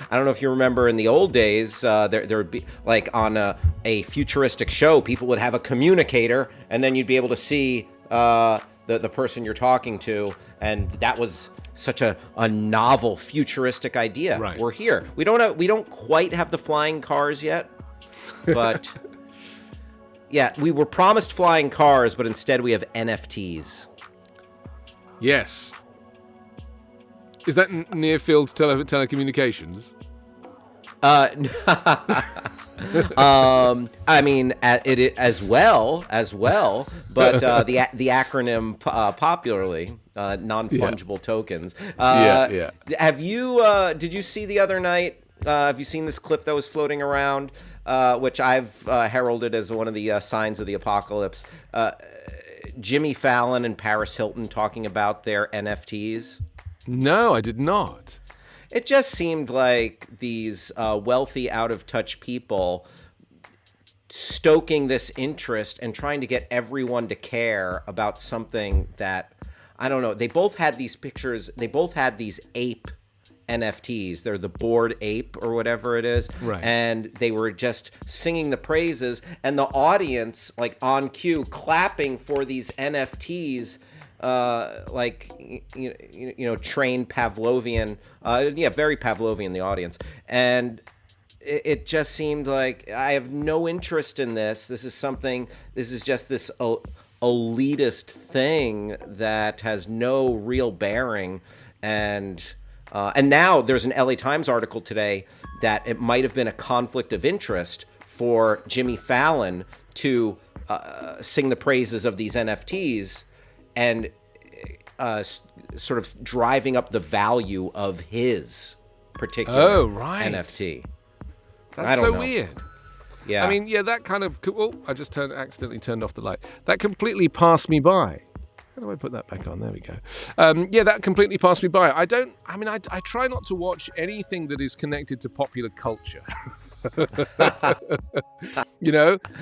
I don't know if you remember in the old days, there would be like on a futuristic show, people would have a communicator, and then you'd be able to see the person you're talking to, and that was such a novel futuristic idea. Right. We're here. We don't quite have the flying cars yet, but yeah, we were promised flying cars, but instead we have NFTs. Yes. Is that near field telecommunications? I mean, it as well, but the acronym popularly non-fungible tokens. Yeah. Have you? Did you see the other night? Have you seen this clip that was floating around, which I've heralded as one of the signs of the apocalypse? Jimmy Fallon and Paris Hilton talking about their NFTs. No, I did not. It just seemed like these wealthy, out-of-touch people stoking this interest and trying to get everyone to care about something that, I don't know. They both had these pictures. They both had these ape NFTs. They're the Bored Ape or whatever it is. Right. And they were just singing the praises, and the audience, like on cue, clapping for these NFTs. Like trained Pavlovian, very Pavlovian, the audience, and it just seemed like I have no interest in this. This is just this elitist thing that has no real bearing, and now there's an LA Times article today that it might have been a conflict of interest for Jimmy Fallon to sing the praises of these NFTs. And sort of driving up the value of his particular NFT. That's I don't so know. weird. Yeah. I mean, yeah, that kind of. Oh, I just accidentally turned off the light. That completely passed me by. How do I put that back on? There we go. Yeah, that completely passed me by. I try not to watch anything that is connected to popular culture.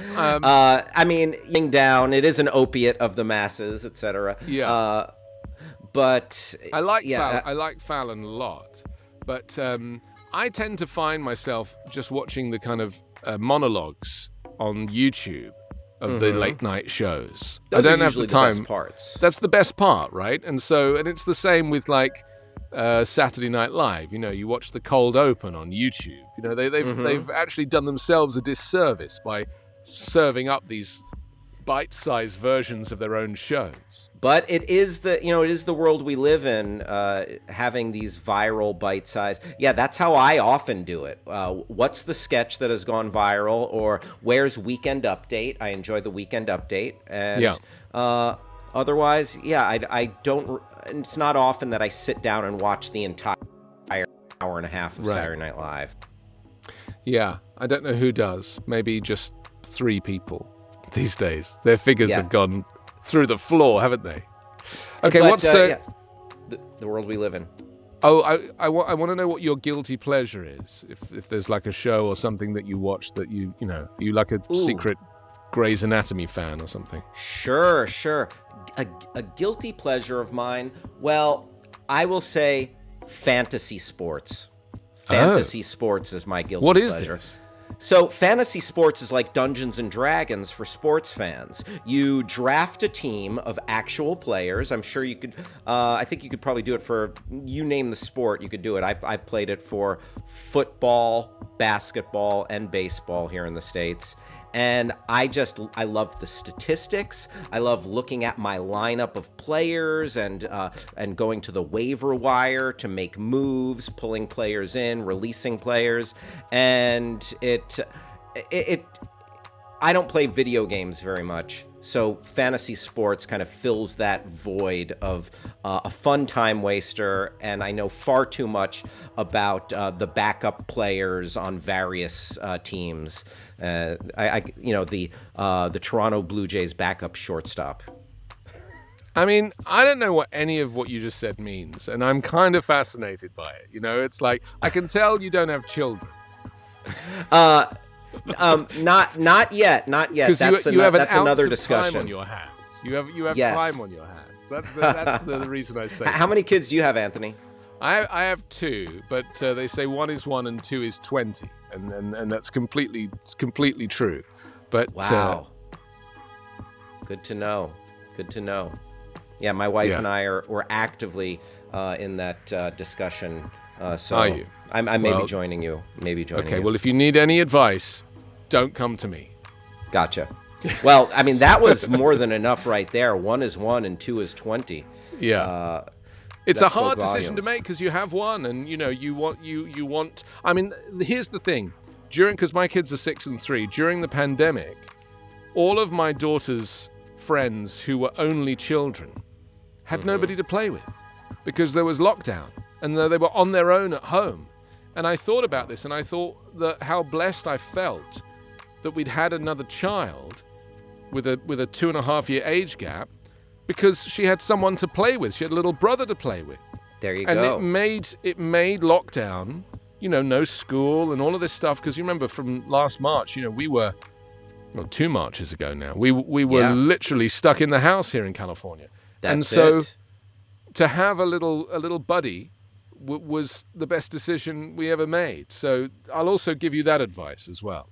I mean, ying down, it is an opiate of the masses, etc. Yeah. But I like Fallon a lot, but I tend to find myself just watching the kind of monologues on YouTube, of the late night shows. Those I don't are have the usually time. best parts. That's the best part, right? And it's the same with like Saturday Night Live. You know, you watch the cold open on YouTube. You know, they've actually done themselves a disservice by serving up these bite-sized versions of their own shows. But it is the world we live in, having these viral bite-sized. Yeah, that's how I often do it. What's the sketch that has gone viral, or where's Weekend Update? I enjoy the Weekend Update, and otherwise, I don't. It's not often that I sit down and watch the entire hour and a half of Saturday Night Live. Yeah, I don't know who does. Maybe just 3 people these days. Their figures have gone through the floor, haven't they? Okay, but, what's the world we live in? Oh, I want to know what your guilty pleasure is. If there's like a show or something that you watch that you like a secret Grey's Anatomy fan or something. Sure. A guilty pleasure of mine. Well, I will say fantasy sports. Fantasy sports is my guilty pleasure. What is this? So fantasy sports is like Dungeons and Dragons for sports fans. You draft a team of actual players. I'm sure you could, I think you could probably do it for, you name the sport, you could do it. I've played it for football, basketball, and baseball here in the States. And I love the statistics. I love looking at my lineup of players and going to the waiver wire to make moves, pulling players in, releasing players. And I don't play video games very much, so fantasy sports kind of fills that void of a fun time waster, and I know far too much about the backup players on various teams. The Toronto Blue Jays backup shortstop. I mean, I don't know what any of what you just said means, and I'm kind of fascinated by it. You know, it's like, I can tell you don't have children. Not yet. That's another discussion. Time on your hands. You have time on your hands. That's the reason I say. How many kids do you have, Anthony? I have 2, but they say 1 is 1 and 2 is 20, and that's completely true. But wow, good to know. Yeah, my wife and I were actively in that discussion. So are you? I may be joining you. Okay. Well, if you need any advice, don't come to me. Gotcha. Well, I mean, that was more than enough right there. 1 is 1 and 2 is 20. Yeah. It's a hard decision to make because you have one, and you want. I mean, here's the thing. Because my kids are 6 and 3, during the pandemic, all of my daughter's friends who were only children had nobody to play with because there was lockdown, and they were on their own at home. And I thought about this, and I thought that how blessed I felt that we'd had another child with a 2.5-year age gap, because she had someone to play with. She had a little brother to play with. There you go. And it made lockdown, no school and all of this stuff. Because you remember from last March, we were 2 Marches ago now. We were literally stuck in the house here in California. To have a little buddy was the best decision we ever made. So I'll also give you that advice as well.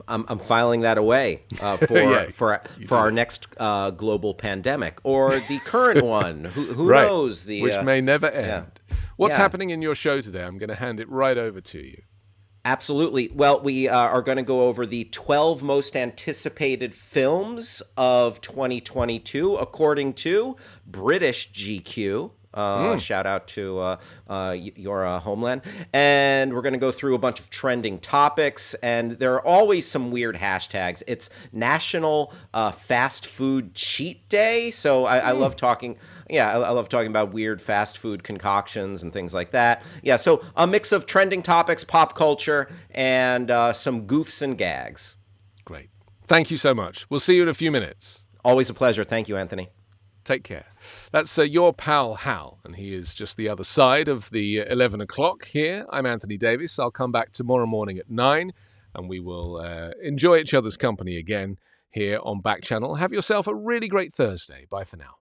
I'm filing that away for our next global pandemic, or the current one. Who knows? Which may never end. What's happening in your show today? I'm going to hand it right over to you. Absolutely. Well, we are going to go over the 12 most anticipated films of 2022, according to British GQ. Shout out to your homeland. And we're going to go through a bunch of trending topics, and there are always some weird hashtags. It's National Fast Food Cheat Day, so I love talking. Yeah, I love talking about weird fast food concoctions and things like that. Yeah, so a mix of trending topics, pop culture, and some goofs and gags. Great. Thank you so much. We'll see you in a few minutes. Always a pleasure. Thank you, Anthony. Take care. That's your pal Hal, and he is just the other side of the 11 o'clock here. I'm Anthony Davis. I'll come back tomorrow morning at 9, and we will enjoy each other's company again here on Backchannel. Have yourself a really great Thursday. Bye for now.